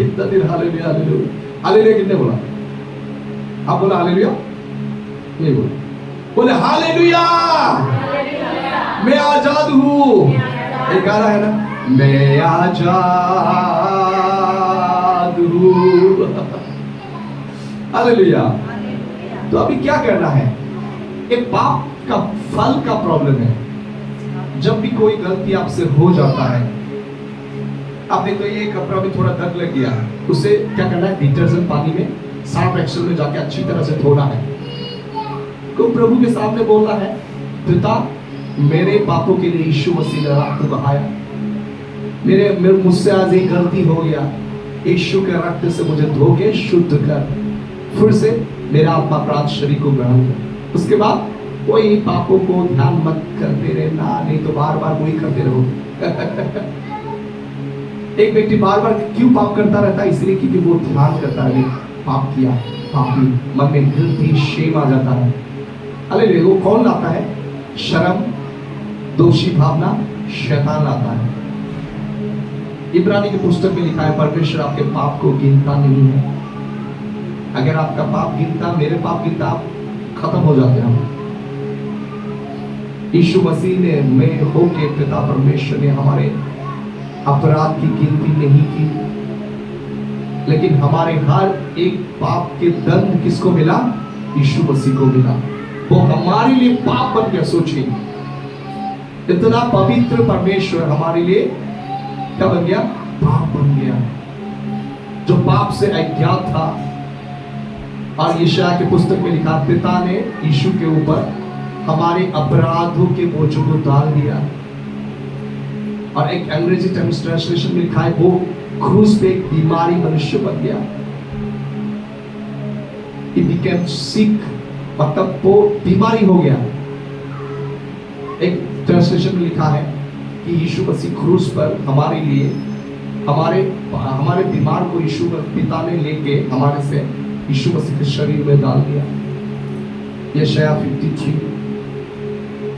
इतना दिन हालेलुया हालेलुया हालेलुया कितने बोला? आप बोला हालेलुया? नहीं बोला। बोले हालेलुया, मैं आजाद हूँ। एक गाना है ना, मैं आजाद हूँ। हालेलुया। तो अभी क्या करना है? एक पाप का फल का प्रॉब्लम है। जब भी कोई गलती आपसे हो जाता है, आप देखो ये कपड़ा में थोड़ा दर्द लग गया, उसे क्या करना है? डिटर्जेंट पानी में, सर्फ एक्सेल में जाके अच्छी तरह से धोना है। तो प्रभु के सामने बोलना है, पिता मेरे पापों के लिए यीशु मसीह ने रक्त बहाया, मेरे मुझसे आज एक गलती हो गया, यीशु के रक्त से मुझे धो के शुद्ध कर, फिर से मेरा अपराध शरीर को ग्रहण कर। उसके बाद कोई पापों को ध्यान मत करते रहना, नहीं तो बार बार वही करते रहो। एक व्यक्ति बार बार क्यों पाप करता रहता है? इसलिए क्योंकि वो ध्यान करता है, पाप किया, पापी, मन में गिल्टी, शेम आ जाता है। अरे वो कौन लाता है? शर्म, दोषी भावना, शैतान लाता है। इब्रानी की पुस्तक में लिखा है, परमेश्वर आपके पाप को गिनता नहीं है। अगर आपका पाप गिनता, मेरे पाप गिनता, आप खत्म हो जाते हैं। यीशु मसीह ने मैं होके पिता परमेश्वर ने हमारे अपराध की गिनती नहीं की, लेकिन हमारे हर एक पाप के दंड किसको मिला? यीशु मसीह को मिला। वो हमारे लिए पाप बन गया। सोचिए, इतना पवित्र परमेश्वर हमारे लिए क्या बन गया? पाप बन गया। जो पाप से अज्ञात था, और यशायाह की पुस्तक में लिखा, पिता ने यीशु के ऊपर हमारे अपराधों के बोझों को डाल दिया। और एक अंग्रेजी ट्रांसलेशन में लिखा है वो क्रूस पे एक बीमारी मनुष्य बन गया। He became sick, मतलब वो बीमारी हो गया। एक ट्रांसलेशन में लिखा है कि यीशु मसीह क्रूस पर हमारे लिए हमारे बीमार को यीशु पिता ने लेके हमारे से यीशु मसीह के शरीर में डाल दिया। यशायाह 53।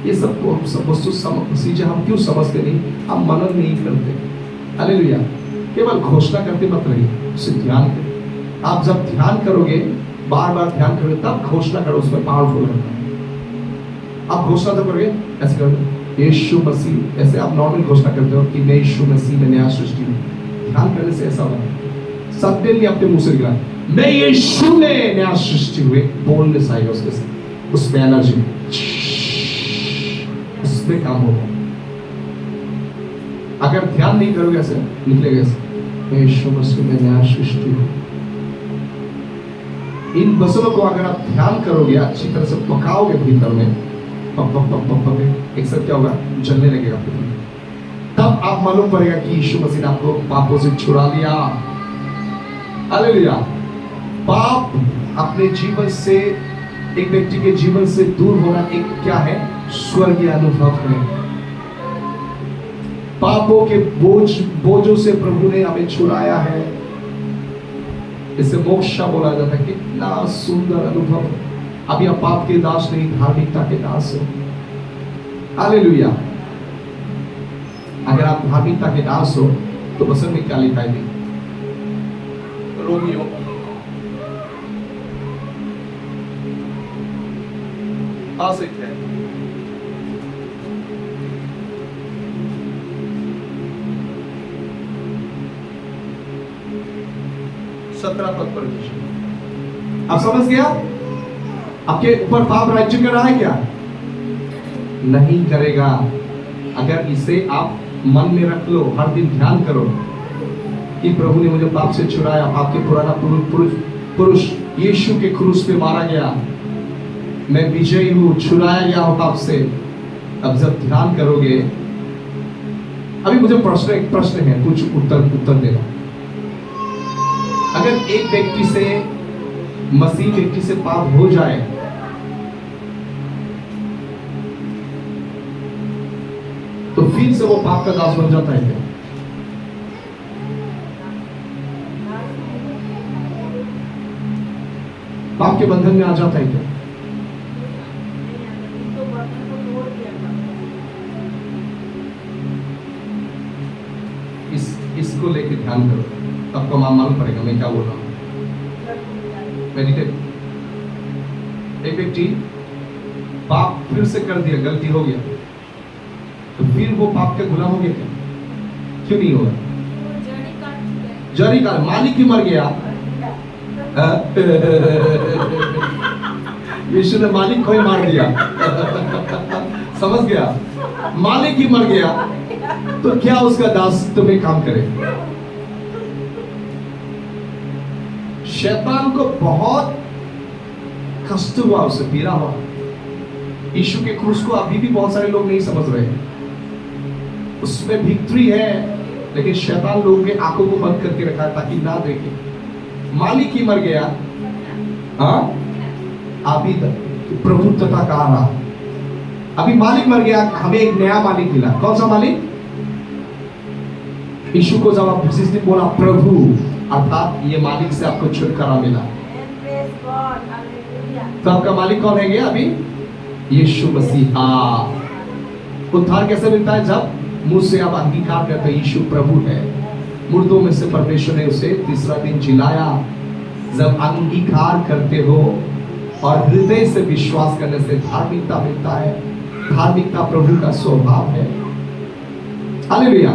ये सब वस्तु चीजें हम क्यों समझते नहीं, हम मनन नहीं करते। हालेलुया। केवल घोषणा करते मत रहिए, उसे ध्यान करें। आप जब ध्यान करोगे, बार बार ध्यान करोगे, तब घोषणा करो, उसमें पावरफुल रहता है। आप घोषणा तो करोगे ऐसे करोगे यीशु मसीह, ऐसे आप नॉर्मल घोषणा करते हो कि मैं यीशु मसीह में नया सृष्टि हूँ। ध्यान करने से ऐसा होगा, सडनली अपने मुंह से निकला मैं यीशु में नया सृष्टि हुए, बोलने आएगा उसके साथ, उसमें एनर्जी, उसमें काम होगा। अगर ध्यान नहीं करोगे ऐसे निकलेगा ऐसे मैं यीशु मसीह में नया सृष्टि हूँ। इन वचनों को अगर आप ध्यान करोगे, अच्छी तरह से पकाओगे भीतर में, पक पक पक पक पक एक साथ क्या होगा, जलने लगेगा फिर। तब आप मालूम पड़ेगा कि यीशु मसीह ने आपको पापों से छुड़ा लिया। हालेलुया। पाप अपने जीवन से, एक व्यक्ति के जीवन से दूर होना एक क्या है, स्वर्गीय अनुभव है। पापों के बोझों से प्रभु ने हमें छुड़ाया है। इसे मोक्ष बोला जाता है। कितना सुंदर अनुभव। अभी आप पाप के दास नहीं, धार्मिकता के दास हो। हालेलुया। अगर आप धार्मिकता के दास हो तो वचन में क्या लिखा है, रोमियो 17 पद पर। आप समझ गया? आपके ऊपर पाप राज्य कर रहा है क्या? नहीं करेगा। अगर इसे आप मन में रख लो, हर दिन ध्यान करो कि प्रभु ने मुझे पाप से छुड़ाया। आपके पुराना पुरुष यीशु के क्रूस पे मारा गया, मैं विजयी हूं, छुड़ाया गया हूं पाप से। अब जब ध्यान करोगे, अभी मुझे एक प्रश्न है, कुछ उत्तर देना। अगर एक व्यक्ति से, मसीह व्यक्ति से पाप हो जाए, तो फिर से वो पाप का दास बन जाता है क्या? पाप के बंधन में आ जाता है क्या? इसको लेके ध्यान करो, तब को मालूम पड़ेगा मैं क्या बोल रहा हूं। मेडिटेट। एक व्यक्ति पाप फिर से कर दिया, गलती हो गया, तो फिर वो पाप के गुलाम हो गया क्या? क्यों नहीं होगा? जरी का मालिक ही मर गया। यीशु ने मालिक को ही मार दिया। समझ गया? मालिक ही मर गया, तो क्या उसका दास तुम्हें काम करे? शैतान को बहुत कष्ट हुआ, उसे पीड़ा हुआ। यीशु के क्रूस को अभी भी बहुत सारे लोग नहीं समझ रहे हैं। उसमें विक्ट्री है, लेकिन शैतान लोगों के आंखों को बंद करके रखा है ताकि ना देखे। मालिक ही मर गया, हाँ, अभी तक प्रभुत्वता का रहा। अभी मालिक मर गया, हमें एक नया मालिक मिला। कौन सा मालिक? यीशु को जब आप बोला प्रभु, अर्थात ये मालिक से आपको छुटकारा मिला। तो आपका मालिक कौन है गया अभी? यीशु मसीह। उद्धार कैसे मिलता है? जब मुंह से आप अंगीकार करते हैं यीशु प्रभु है। मुर्दों में से परमेश्वर ने उसे तीसरा दिन जिलाया। जब अंगीकार करते हो और हृदय से विश्वास करने से धार्मिकता मिलता है। धार्मिकता प्रभु का स्वभाव है। हालेलुया।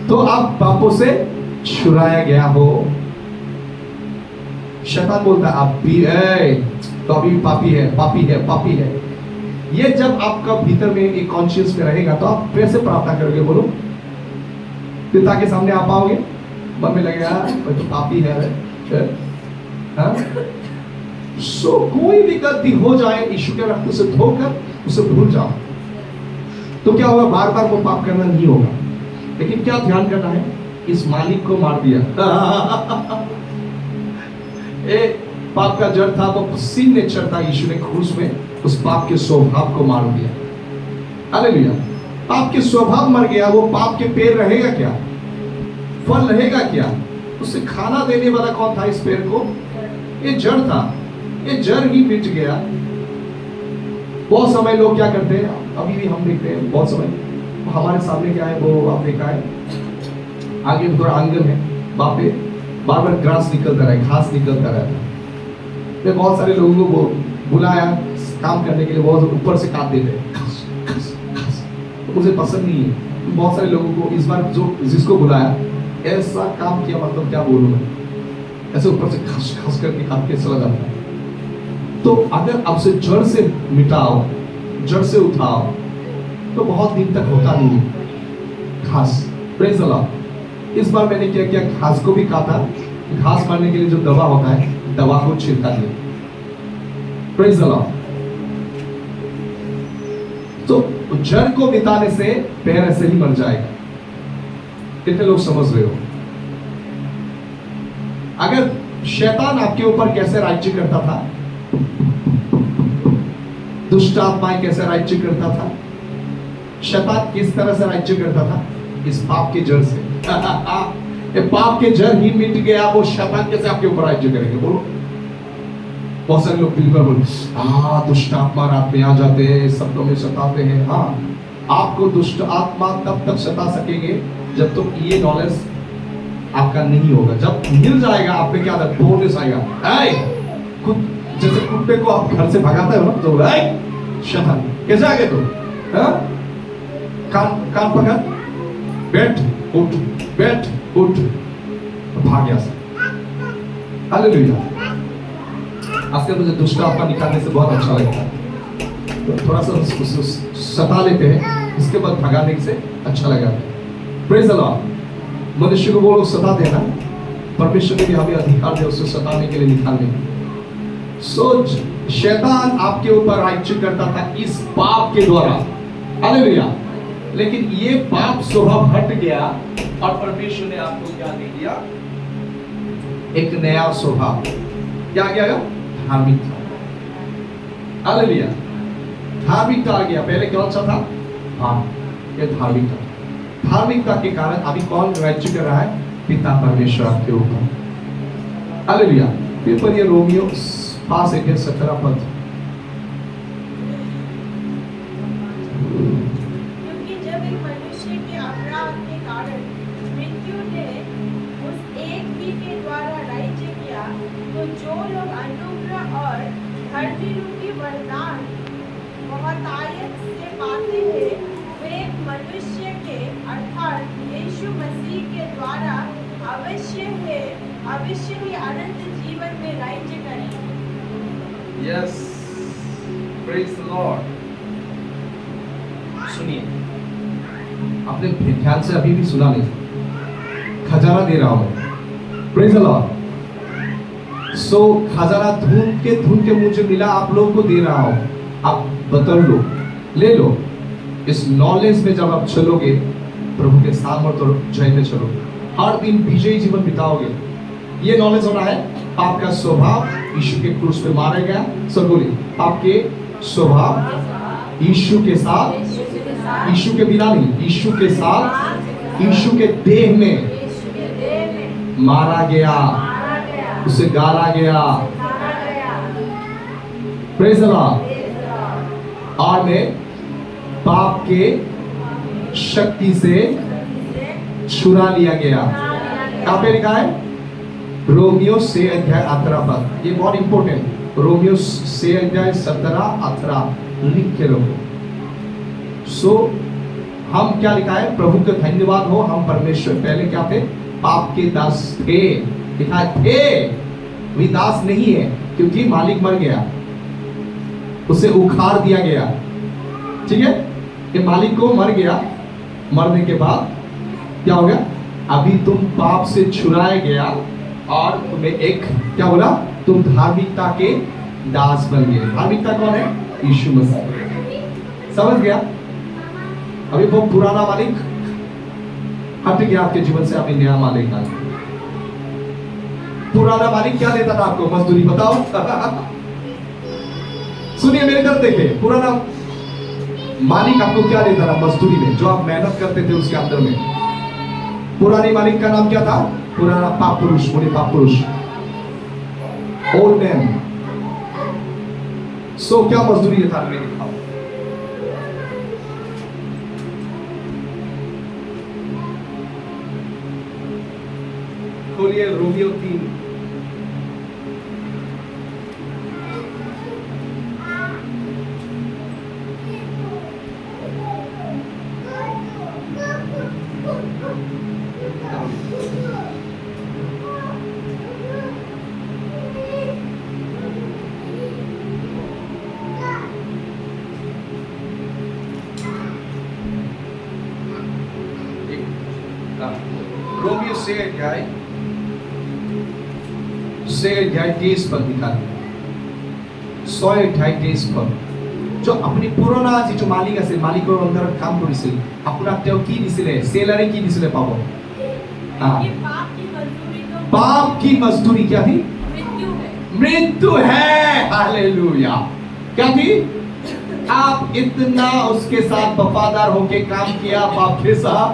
तो आप पापों से छुड़ाया गया हो। शैतान बोलता है आप भी है, तो अभी पापी है, पापी है, पापी है। ये जब आपका भीतर में एक कॉन्शियस में रहेगा, तो आप कैसे प्रार्थना करोगे? बोलो। पिता के सामने आप आओगे, मन में लगेगा मैं तो पापी है, सो कोई भी गलती हो जाए यीशु के रक्त से धोकर उसे भूल जाओ, तो क्या होगा? बार बार वो पाप करना नहीं होगा। लेकिन क्या ध्यान करना है? इस मालिक को मार दिया। पाप का जड़ था, वो सिन नेचर था, यीशु ने क्रूस में उस पाप के स्वभाव को मार दिया। हालेलुया। पाप के स्वभाव मर गया, वो पाप के पेड़ रहेगा क्या? फल रहेगा क्या? उसे खाना देने वाला कौन था इस पेड़ को? ये जड़ था। ये जड़ ही मिट गया। बहुत समय लोग क्या करते हैं, अभी भी हम देखते हैं, बहुत समय हमारे सामने क्या है, वो आप देखा है, आगे थोड़ा आंगन है, वहां पे बार बार ग्रास निकलता रहा, घास निकलता रहता है। मैं बहुत सारे लोगों को बुलाया काम करने के लिए, बहुत ऊपर से काट देते हैं, तो मुझे पसंद नहीं है। बहुत सारे लोगों को इस बार जो जिसको बुलाया ऐसा काम किया, मतलब क्या बोलूं मैं, ऐसे ऊपर से खस खस करके काट के चला जाता है। तो अगर अब से जड़ से मिटाओ, जड़ से उठाओ, तो बहुत दिन तक होता नहीं घास। Praise the Lord. इस बार मैंने क्या किया, घास को भी काटा, घास मारने के लिए जो दवा होता है, दवा को छिड़का दिया। Praise the Lord. तो जड़ को मिटाने से पेड़ ऐसे ही मर जाएगा। कितने लोग समझ रहे हो? अगर शैतान आपके ऊपर कैसे राज्य करता था, दुष्ट आत्माएं कैसे राज्य करता था, शैतान किस तरह से राज्य करता था? इस पाप के जड़ से। ये पाप के जड़ ही मिट गया, वो शैतान कैसे आपके ऊपर राज्य करेंगे? बोलो। बहुत सारे लोग बिल्कुल बोले, हाँ दुष्ट आत्मा रात में आ जाते हैं, शब्दों में सताते हैं। हाँ, आपको दुष्ट आत्मा तब तक सता सकेंगे जब तक ये नॉलेज आपका नहीं होगा। जब मिल जाएगा आप में, क्या बोलनेस आएगा, जैसे कुत्ते को आप घर से भगाते हो ना, तो शैतान कैसे आ गए तुम? कान पकड़, बैठ उठ, बैठ उठ, भाग गया। हालेलुया। आजकल मुझे दुष्ट आत्मा निकालने से बहुत अच्छा लगता है। तो थोड़ा सा सता लेते हैं, इसके बाद भगाने से अच्छा लगा। Praise the Lord. मनुष्य को वो लोग सता देना, परमेश्वर ने भी हमें अधिकार दिया उसे सताने के लिए, निकालने के लिए। सोच, शैतान आपके ऊपर राज्य करता था इस पाप के द्वारा। हालेलुया। लेकिन ये पाप स्वभाव हट गया और परमेश्वर ने आपको क्या दे दिया? एक नया स्वभाव। क्या आ गया? धार्मिकता। हालेलुया। धार्मिकता आ गया। पहले कौन सा था? हाँ, ये धार्मिकता। धार्मिकता के कारण अभी कौन राज्य कर रहा है? पिता परमेश्वर आपके ऊपर। हालेलुया। फिर पर ये रोमियो 5:17 पद। क्योंकि जब एक मनुष्य के अपराध के कारण मृत्यु ने उस एक ही के द्वारा राज्य किया, तो जो लोग अनुग्रह और धर्मी रूपी वरदान बहुतायत से पाते हैं, वे एक मनुष्य के अर्थात यीशु मसीह के द्वारा अवश्य ही अनंत जीवन में राज्य करेंगे। Yes, praise the Lord. सुनिए, आपने ध्यान से अभी भी सुना नहीं। खजाना दे रहा हूं। Praise the Lord. So खजाना ढूंढ के मुझे मिला, आप लोगों को दे रहा हूं। आप बतल लो, ले लो। इस नॉलेज में जब आप चलोगे, प्रभु के सामर्थ और जय में चलोगे, हर दिन विजयी जीवन बिताओगे। ये नॉलेज होना है। आपका स्वभाव यीशु के क्रूस पे मारा गया। सब बोलिए, आपके स्वभाव यीशु के साथ, यीशु के बिना नहीं, यीशु के साथ, यीशु के देह में मारा गया, उसे गाला गया। Praise the Lord. और मैं पाप के शक्ति से छुड़ा लिया गया। कहां पे लिखा है? रोमियो 6:18 पद। ये बहुत इंपॉर्टेंट। रोमियो 6:17-18 लिख के रखो। सो हम क्या लिखा है? प्रभु का धन्यवाद हो, हम परमेश्वर पहले क्या थे? पाप के दास थे। लिखा थे, वे दास नहीं है, क्योंकि मालिक मर गया, उसे उखाड़ दिया गया। ठीक है, ये मालिक को मर गया। मरने के बाद क्या हो गया? अभी तुम पाप से छुड़ाया गया और तुम्हें एक क्या बोला? तुम धार्मिकता के दास बन गए। धार्मिकता कौन है? यीशु मसीह। समझ गया? अभी वो पुराना मालिक हट गया आपके जीवन से, अभी नया मालिक आ गया। पुराना मालिक क्या देता था आपको? मजदूरी। बताओ। सुनिए मेरी तरफ देखिए, पुराना मालिक आपको क्या देता था? मजदूरी में जो आप मेहनत करते थे उसके अंदर में। पुराने मालिक का नाम क्या था? पुराना पाप पुरुष। बोले पाप पुरुष, ओल्ड मैन। सो क्या मजदूरी देता था? मेरे पाप। खोलिए रोमियो 3। रोमियो से अध्याय 23 पद निकालिए। 128 पद। जो अपनी पुराना जो मालिक আছে মালিকৰ অন্তৰত কাম কৰিছিল, আপোনাক তেওঁ কি দিছিলে? সেলারি কি দিছিলে পাব? पाप की मजदूरी क्या थी? मृत्यु है। हालेलुया। क्या थी? आप इतना उसके साथ वफादार होके काम किया बाप के साथ,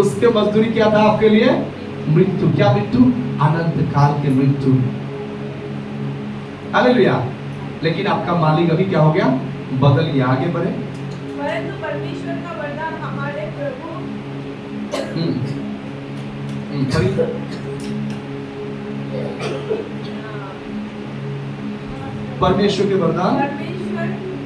उसके मजदूरी क्या था आपके लिए? मृत्यु। क्या मृत्यु? अनंत काल की मृत्यु। हालेलुया। लेकिन आपका मालिक अभी क्या हो गया? बदल गया। आगे बढ़े। परंतु परमेश्वर का वरदान हमारे प्रभु परमेश्वर के वरदान,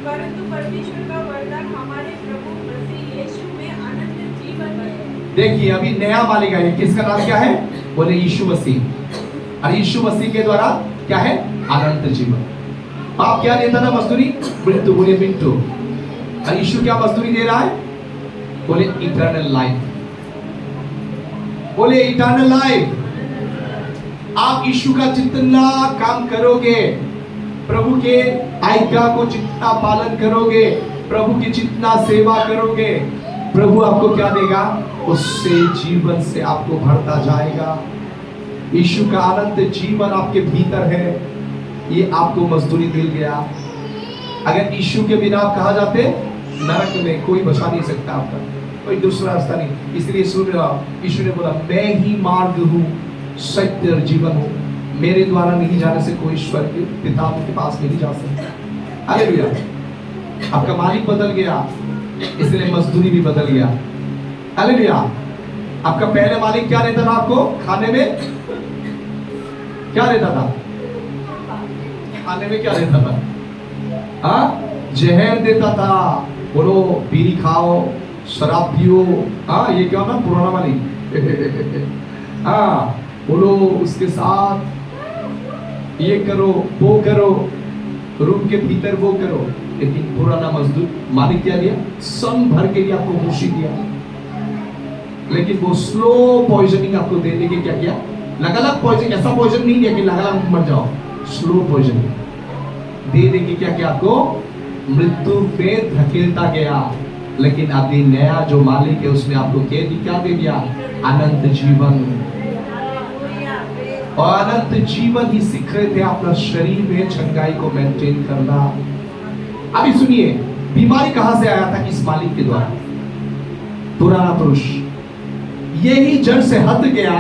परंतु परमेश्वर का वरदान हमारे प्रभु मसीह यीशु में अनंत जीवन है। देखिए अभी नया मालिक आया। किसका नाम क्या है? बोले यीशु मसीह। और यीशु मसीह के द्वारा क्या है? अनंत जीवन। पाप क्या देता था? मजदूरी। मृत्यु। बोले मृत्यु। और यीशु क्या मजदूरी दे रहा है? बोले इटर्नल लाइफ। बोले इटर्नल लाइफ। आप यीशु का जितना काम करोगे, प्रभु के आज्ञा को जितना पालन करोगे, प्रभु की जितना सेवा करोगे, प्रभु आपको क्या देगा? उससे जीवन से आपको भरता जाएगा। यीशु का अनंत जीवन आपके भीतर है। ये आपको मजदूरी मिल गया। अगर यीशु के बिना आप कहा जाते नरक में, कोई बचा नहीं सकता आपका, कोई दूसरा रास्ता नहीं। इसलिए सुन रहा, यीशु ने बोला मैं ही मार्ग हूँ, सत्य और जीवन हूँ, मेरे द्वारा नहीं जाने से कोई ईश्वर के पिता के पास नहीं जा सकता। हालेलुया। आपका मालिक बदल गया, इसलिए मजदूरी भी बदल गया। हालेलुया। आपका पहले मालिक क्या देता था आपको? खाने में क्या देता था? खाने में क्या देता था? हाँ, जहर देता था। बोलो बीड़ी खाओ, शराब पियो। हाँ, ये क्या ना पुराना मालिक। हाँ, बोलो उसके साथ ये करो, वो करो, रूम के भीतर वो करो। लेकिन पुराना मजदूर मालिक क्या दिया? सन भर के लिए आपको खुशी दिया, लेकिन वो स्लो पॉइजनिंग आपको देने के क्या किया? लगातार पॉइजन, ऐसा पॉइजन नहीं दिया कि लगातार मर जाओ, स्लो पॉइजनिंग दे दे के क्या किया? आपको मृत्यु पे धकेलता गया। लेकिन अभी नया जो मालिक है उसने आपको क्या दे दिया? अनंत जीवन। और अनंत जीवन ही सीख रहे थे अपना शरीर में चंगाई को मेंटेन करना। अभी सुनिए, बीमारी कहां से आया था? किस मालिक के द्वारा? पुराना पुरुष। यही जड़ से हट गया।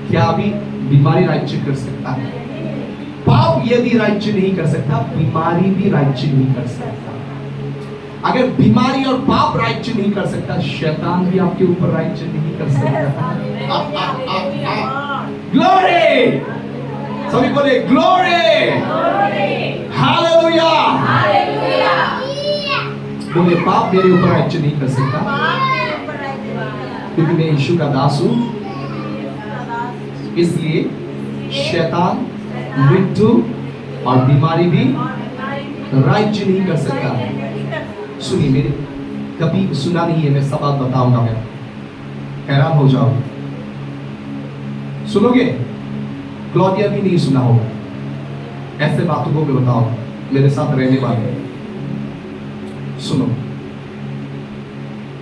क्या अभी बीमारी राज्य कर सकता है? पाप यदि राज्य नहीं कर सकता, बीमारी भी राज्य नहीं कर सकता। अगर बीमारी और पाप राज्य नहीं कर सकता, शैतान भी आपके ऊपर राज्य नहीं कर सकता। ग्लोरी। सभी बोले ग्लोरी। हालेलुया। बोले पाप मेरे ऊपर राज्य नहीं कर सकता, क्योंकि मैं यीशु का दास हूं। इसलिए शैतान, मृत्यु और बीमारी भी राज्य नहीं कर सकता। सुनिए, मेरे कभी सुना नहीं है, मैं सब बात बताऊंगा, मैं हैरान हो जाओ। सुनोगे? क्लौदिया भी नहीं सुना होगा, ऐसे बातों को मैं बताऊंगा। मेरे साथ रहने वाले। सुनो,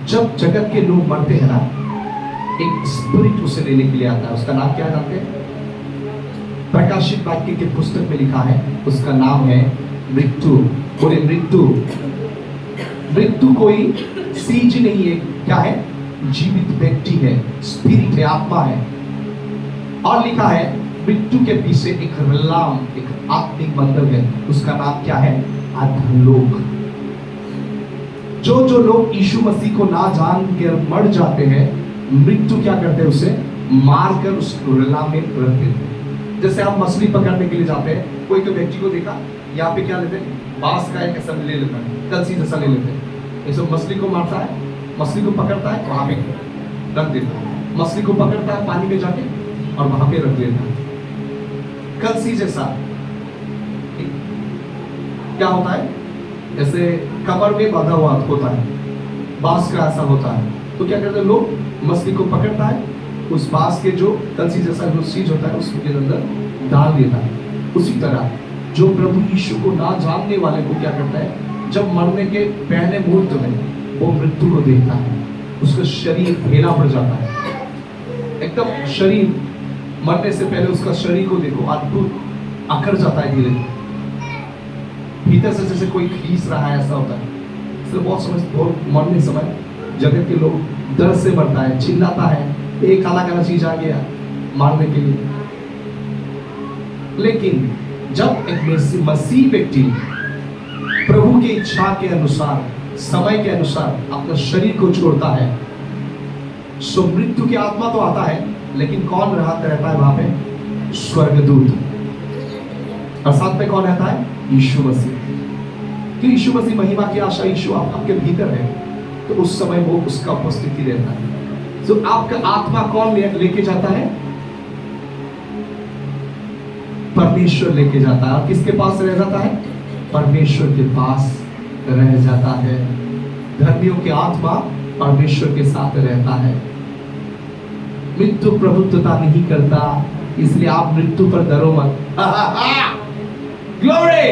जब जगत के लोग मरते हैं ना, एक स्पिरिट उसे लेने के लिए आता है। उसका नाम क्या जानते हैं? प्रकाशित वाक्य के पुस्तक में लिखा है, उसका नाम है मृत्यु। बोले मृत्यु। मृत्यु कोई चीज नहीं है, क्या है? जीवित व्यक्ति है, स्पिरिट है, आत्मा है। और लिखा है मृत्यु के पीछे एक रलाम, एक आत्मिक बंधन है, उसका नाम क्या है? अधोलोक। जो लोग यीशु मसीह को ना जान के मर जाते हैं, मृत्यु क्या करते हैं? उसे मारकर उस रलाम में रख देते हैं। जैसे आप मछली पकड़ने के लिए जाते हैं, कोई तो व्यक्ति को देखा, यहाँ पे क्या लेते हैं? बांस का एक ऐसा ले लेता है, कलसी जैसा ले लेते हैं, ये सब मछली को मारता है, मछली को पकड़ता है, वहां पे रख देता है, मछली को पकड़ता है पानी में जाके और वहां पे रख देता है। कलसी जैसा क्या होता है? जैसे कमर में बंधा हुआ होता है, बांस का ऐसा होता है। तो क्या करते हैं लोग? मछली को पकड़ता है, उस बांस के जो कलसी जैसा जो चीज होता है उसके अंदर डाल देता है। उसी तरह जो प्रभु यीशु को ना जानने वाले को क्या करता है? जब मरने के पहले मुहूर्त में वो मृत्यु को देखता है, उसका शरीर ढेला पड़ जाता है, एकदम शरीर मरने से पहले उसका शरीर को देखो, अद्भुत अकड़ जाता है, धीरे भीतर से जैसे कोई खींच रहा है, ऐसा होता है। इसलिए बहुत मरने समय जगत के लोग डर से मरता है, चिल्लाता है, एक काला काला चीज आ गया मारने के लिए। लेकिन जब एक मसीह व्यक्ति प्रभु की इच्छा के अनुसार, समय के अनुसार अपना शरीर को छोड़ता है, सो मृत्यु की आत्मा तो आता है, लेकिन कौन रहता है वहां पे? स्वर्गदूत। और साथ में कौन रहता है? यीशु मसीह। कि यीशु मसीह महिमा की आशा, यीशु आपके भीतर है, तो उस समय वो उसका उपस्थिति रहता है। तो आपका आत्मा कौन लेके जाता है? परमेश्वर लेके जाता है। और किसके पास रह जाता है? परमेश्वर के पास रह जाता है। धर्मियों की आत्मा परमेश्वर के साथ रहता है। मृत्यु प्रभुत्वता नहीं करता, इसलिए आप मृत्यु पर डरो मत। ग्लोरी!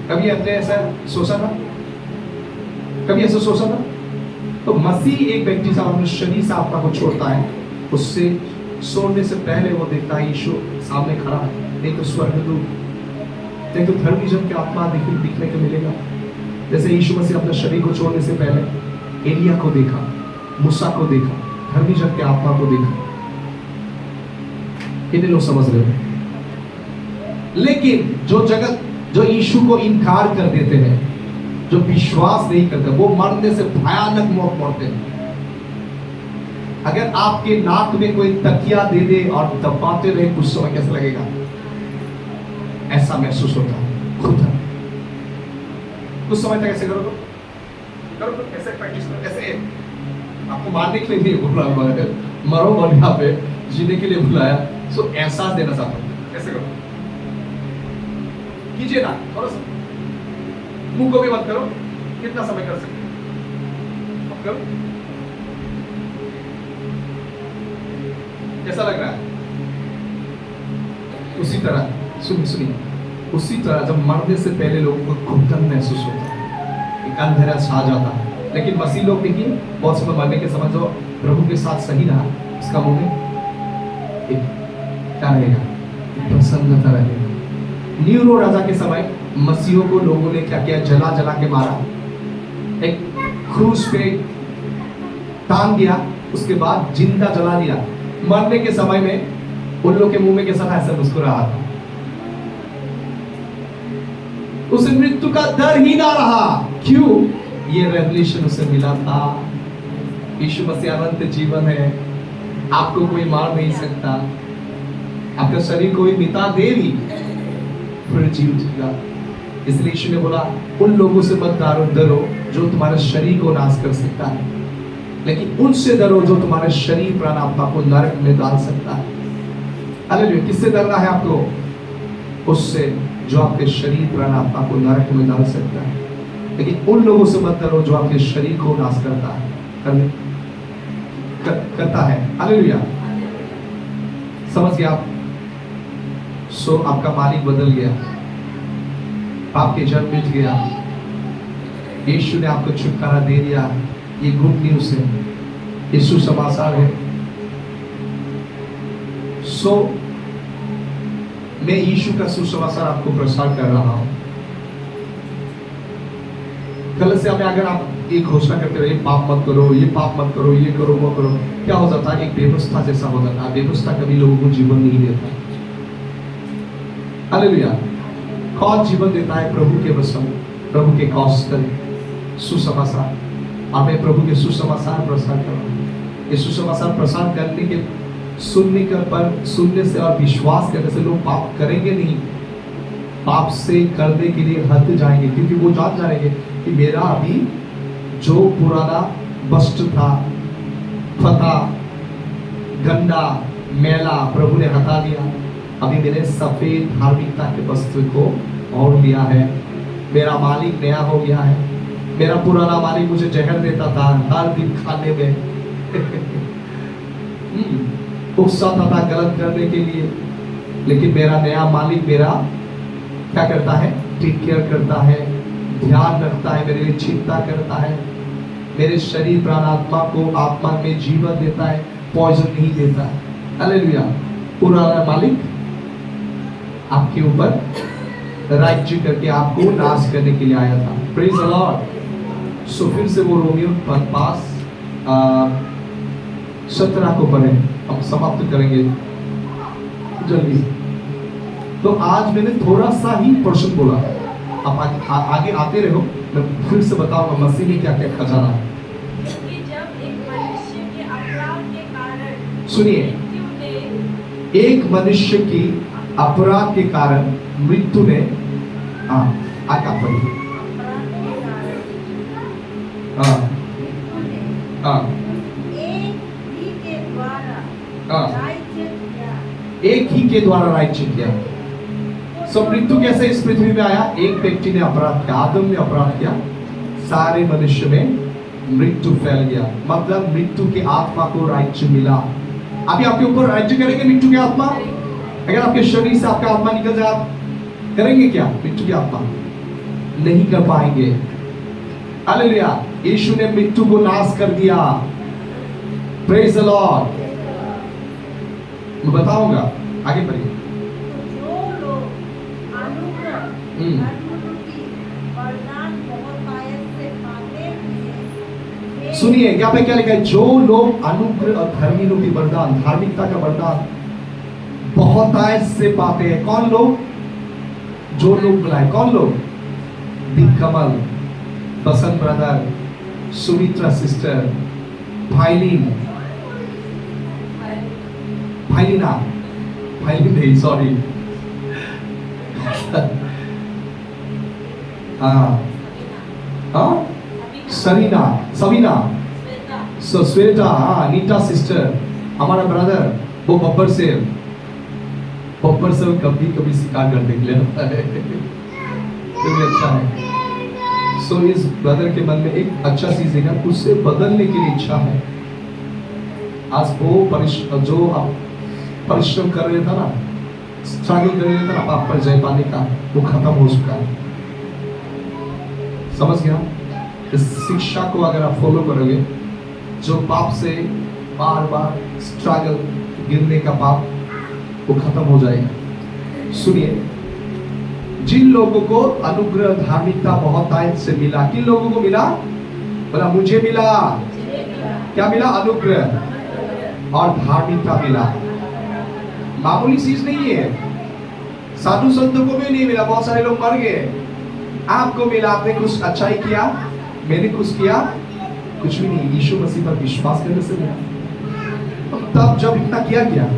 कभी आपने ऐसा सोचा था? कभी ऐसा सोचा था? तो मसीह एक व्यक्ति से अपने शरीर से आत्मा को छोड़ता है, उससे सोने से पहले वो देखता है यीशु सामने खड़ा है, नहीं तो स्वर्गदूत, नहीं तो धर्मी जन की आत्मा दिखने को मिलेगा। जैसे यीशु मसीह अपने शरीर को छोड़ने से पहले एलिया को देखा, मूसा को देखा, धर्मी जन की आत्मा को देखा। कितने लोग समझ रहे हो? लेकिन जो यीशु को इनकार कर देते हैं, जो विश्वास नहीं करते, वो मरने से भयानक मौत मरते हैं। अगर आपके नाक में कोई तकिया दे दे और दबाते रहे कुछ समय, कैसा लगेगा? ऐसा महसूस होता है खुद। कुछ समय तक ऐसे करो, ऐसे प्रैक्टिस करो। ऐसे आपको मारने के लिए नहीं बोला, मरो और यहाँ पे जीने के लिए बुलाया, सो एहसास देना चाहता हूँ। ऐसे करो, कीजिए ना, थोड़ा सा मुंह को भी मत करो। कितना समय कर सकते अब करो। कैसा लग रहा है? उसी तरह सुनिए, उसी तरह जब मरने से पहले लोगों को घुटन महसूस होता है, एक अंधेरा छा जाता है। लेकिन मसीह लोग देखिए, बहुत समय मरने के समय जो प्रभु के साथ सही रहा, उसका मुंह में क्या रहेगा? प्रसन्नता रहेगा। न्यूरो राजा के समय मसीहों को लोगों ने क्या किया? जला जला के मारा, एक क्रूस पे टांग दिया, उसके बाद जिंदा जला दिया। मरने के समय में उन लोग के मुंह में कैसा था? ऐसा मुस्कुराहट था। उसे मृत्यु का डर ही ना रहा। क्यों? ये रेवलेशन उसे मिला था, यीशु मसीह अनंत जीवन है, आपको कोई मार नहीं सकता, आपका शरीर कोई मिटा दे भी फिर जीव जिएगा। इसलिए यीशु ने बोला, उन लोगों से मत डरो जो तुम्हारे शरीर को नाश कर सकता है, लेकिन उनसे डरो जो तुम्हारे शरीर प्राण आत्मा को नरक में डाल सकता है। हालेलुया! किससे डरना है आपको? उससे जो आपके शरीर प्राण आत्मा को नरक में डाल सकता है। लेकिन उन लोगों से मत डरो जो आपके शरीर को नाश करता है, करता है। हालेलुया! समझ गए आप? सो आपका मालिक बदल गया, आपके जन्म मिट गया, यीशु ने आपको छुटकारा दे दिया। ये गुड न्यूज है, ये सुसमाचार है। सो मैं यीशु का सुसमाचार आपको प्रसार कर रहा हूं। कल से हमें अगर आप एक घोषणा करते रहे, पाप मत करो, ये पाप मत करो, ये करो वो करो, क्या हो जाता है? एक व्यवस्था जैसा हो जाता है। व्यवस्था कभी लोगों को जीवन नहीं देता। हालेलुया। कौन जीवन देता है? प्रभु के वचन, प्रभु के कौशल, सुसमाचार। हमें प्रभु के सुसमाचार प्रसार करना। ये सुसमाचार प्रसार करने के सुनने से और विश्वास करने से लोग पाप करेंगे नहीं, पाप से करने के लिए हट जाएंगे, क्योंकि वो जान जाएंगे कि मेरा अभी जो पुराना वस्त्र था, फटा, गंदा, मैला, प्रभु ने हटा दिया। अभी मैंने सफेद धार्मिकता के वस्त्र को और लिया है। मेरा मालिक नया हो गया है। मेरा पुराना मालिक मुझे जहर देता था हर दिन खाने में उकसाता था गलत करने के लिए, लेकिन मेरा नया मालिक मेरा क्या करता है? टेक केयर करता है, ध्यान रखता है, मेरे लिए चिंता करता है, मेरे शरीर प्राण आत्मा को आत्मा में जीवन देता है, पॉइजन नहीं देता है। हालेलुया। पुराना मालिक आपके ऊपर राज्य करके आपको नाश करने के लिए आया था। Praise the Lord. सो फिर से वो रोमियो 5:17 को पढ़े, हम समाप्त करेंगे जल्दी। तो आज मैंने थोड़ा सा ही पर्सन बोला, आप आगे आते रहो, मैं फिर से बताऊंगा मसीह में क्या क्या खजाना है। क्योंकि जब एक मनुष्य के अपराध के कारण सुनिए, मृत्यु ने एक मनुष्य की अपराध के कारण मृत्यु ने आका पड़ी। अपराध के कारण हाँ मृत्यु ने हाँ एक ही के द्वारा हाँ राज्य किया। एक ही के द्वारा राज्य किया। सो मृत्यु कैसे इस पृथ्वी में आया? एक व्यक्ति ने अपराध किया, आदम ने अपराध किया, सारे मनुष्य में मृत्यु फैल गया। मतलब मृत्यु की आत्मा को राज्य मिला। अभी आपके ऊपर राज्य करेंगे मृत्यु की आत्मा? अगर आपके शरीर से आपका आत्मा निकल जाए, आप करेंगे क्या? मृत्यु की आत्मा नहीं कर पाएंगे। हालेलुया। यीशु ने मृत्यु को नाश कर दिया। Praise the Lord. मैं बताऊंगा, आगे बढ़िए। जो लोग अनुग्रह धर्मरूपी वरदान बहुतायत से पाते हुए, सुनिए यहाँ पे क्या लिखा है? जो लोग अनुग्रह और धर्मी रूपी वरदान, धार्मिकता का वरदान बहुतायत से पाते हैं। कौन लोग? जो लोग बुलाए। कौन लोग? दिकमल, बसंत ब्रदर, सुमित्रा सिस्टर, भाईलीन, भाईलीना, भाईलीन नहीं, सॉरी, सरीना, सवीना, श्वेता, नीता सिस्टर, हमारा ब्रदर वो बब्बर से कभी कभी शिकार करने के लिए होता है, तो भी अच्छा है। सो इस ब्रदर के मन में एक अच्छा चीज देखा, उससे बदलने के लिए इच्छा है। आज वो जो आप परिश्रम कर रहे था ना, स्ट्रगल कर रहे थे ना पाप पर जय पाने का, वो खत्म हो चुका है। समझ गया? इस शिक्षा को अगर आप फॉलो करोगे, जो पाप से बार बार स्ट्रगल, गिरने का पाप, वो खत्म हो जाएगा। सुनिए, जिन लोगों को अनुग्रह धार्मिकता बहुतायत से मिला, किन लोगों को मिला? बोला मुझे मिला। क्या मिला? अनुग्रह और धार्मिकता मिला। मामूली चीज नहीं है। साधु संतों को भी नहीं मिला, बहुत सारे लोग मर गए। आपको मिला, आपने कुछ अच्छा ही किया, मैंने कुछ किया, कुछ भी नहीं। यीशु मसीह पर विश्वास करने से मिला। तब जब इतना किया क्या?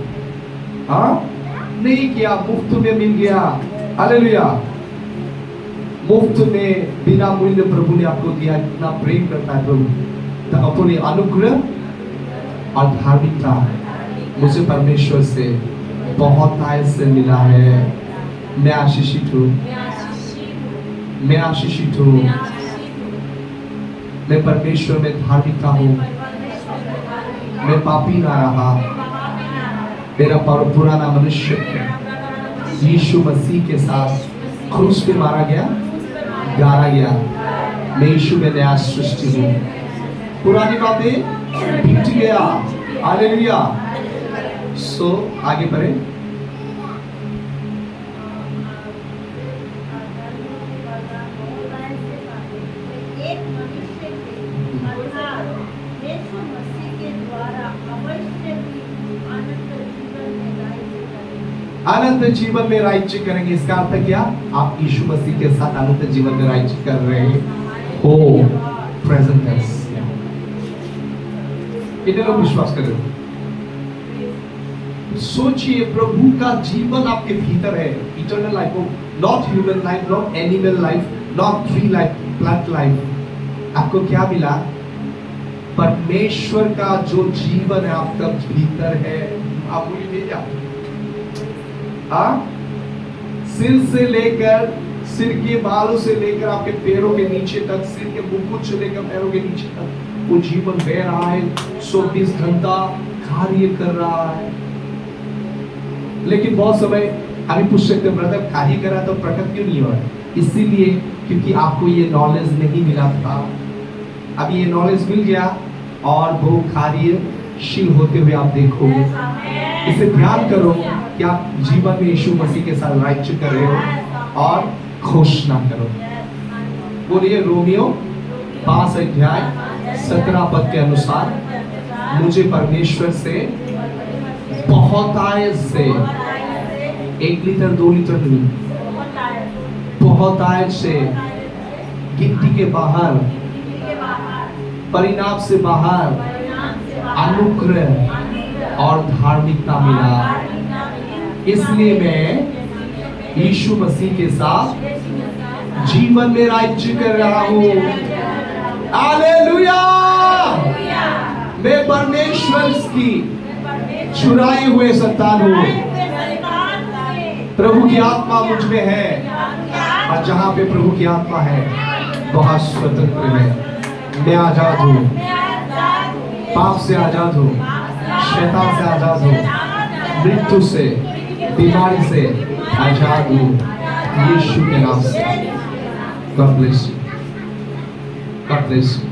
हाँ नहीं किया, मुफ्त में मिल गया। हालेलुया। मुफ्त में बिना मूल्य प्रभु ने आपको दिया। इतना प्रेम करता है प्रभु। तो अपने अनुग्रह और धार्मिकता मुझे परमेश्वर से बहुत आयत से मिला है। मैं आशीषित हूँ, मैं आशीषित हूँ। मैं परमेश्वर में धार्मिकता हूँ। मैं पापी ना रहा। मेरा पुराना मनुष्य यीशु मसीह के साथ क्रूस पे मारा गया, गाड़ा गया। मैं यीशु में नया सृष्टि हूँ, पुरानी बातें बीत गया। हालेलुया। सो आगे बढ़े। एक मनुष्य के अर्थात यीशु मसीह के द्वारा अवश्य भी अनंत जीवन में राज्य अनंत जीवन में राज्य करेंगे। करेंगे। इसका अर्थ क्या? आप यीशु मसीह के साथ अनंत जीवन में राज्य कर रहे हो। Present tense. कितने लोग विश्वास कर रहे हो? सोचिए, प्रभु का जीवन आपके भीतर है। Eternal life, not human life, not animal life, not tree life, plant life. आपको क्या मिला? परमेश्वर का जो जीवन है आपका भीतर है। आप मुझे भेजा सिर से लेकर, सिर के बालों से लेकर आपके पैरों के नीचे तक, सिर के मुकुट से लेकर पैरों के नीचे तक वो जीवन बह रहा है। 24 घंटा कार्य कर रहा है। लेकिन बहुत समय अभी पूछ सकते हैं, ब्रदर कार्य करा तो प्रकट क्यों नहीं हो रहा? इसीलिए क्योंकि आपको ये नॉलेज नहीं मिला था। अब ये नॉलेज मिल गया और वो कार्यशील होते हुए आप देखोगे। इसे ध्यान करो कि आप जीवन में यीशु मसीह के साथ राज्य कर रहे हो और घोषणा करो। बोलिए, रोमियो 5:17 के अनुसार मुझे परमेश्वर से बहुतायत से, 1 लीटर 2 लीटर नहीं, बहुतायत से, गिनती के बाहर, परिणाम से बाहर अनुग्रह और धार्मिकता मिला। इसलिए मैं यीशु मसीह के साथ जीवन में राज्य कर रहा हूँ। हालेलुया। मैं परमेश्वर की छुड़ाए हुए संतान हूँ। प्रभु की आत्मा मुझ में है और जहाँ पे प्रभु की आत्मा है वहाँ स्वतंत्र है। मैं आजाद हूँ, पाप से आजाद हूँ, शैतान से आजाद हूँ, मृत्यु से, बीमारी से आजाद हूँ यीशु के नाम से। God bless you. God bless you.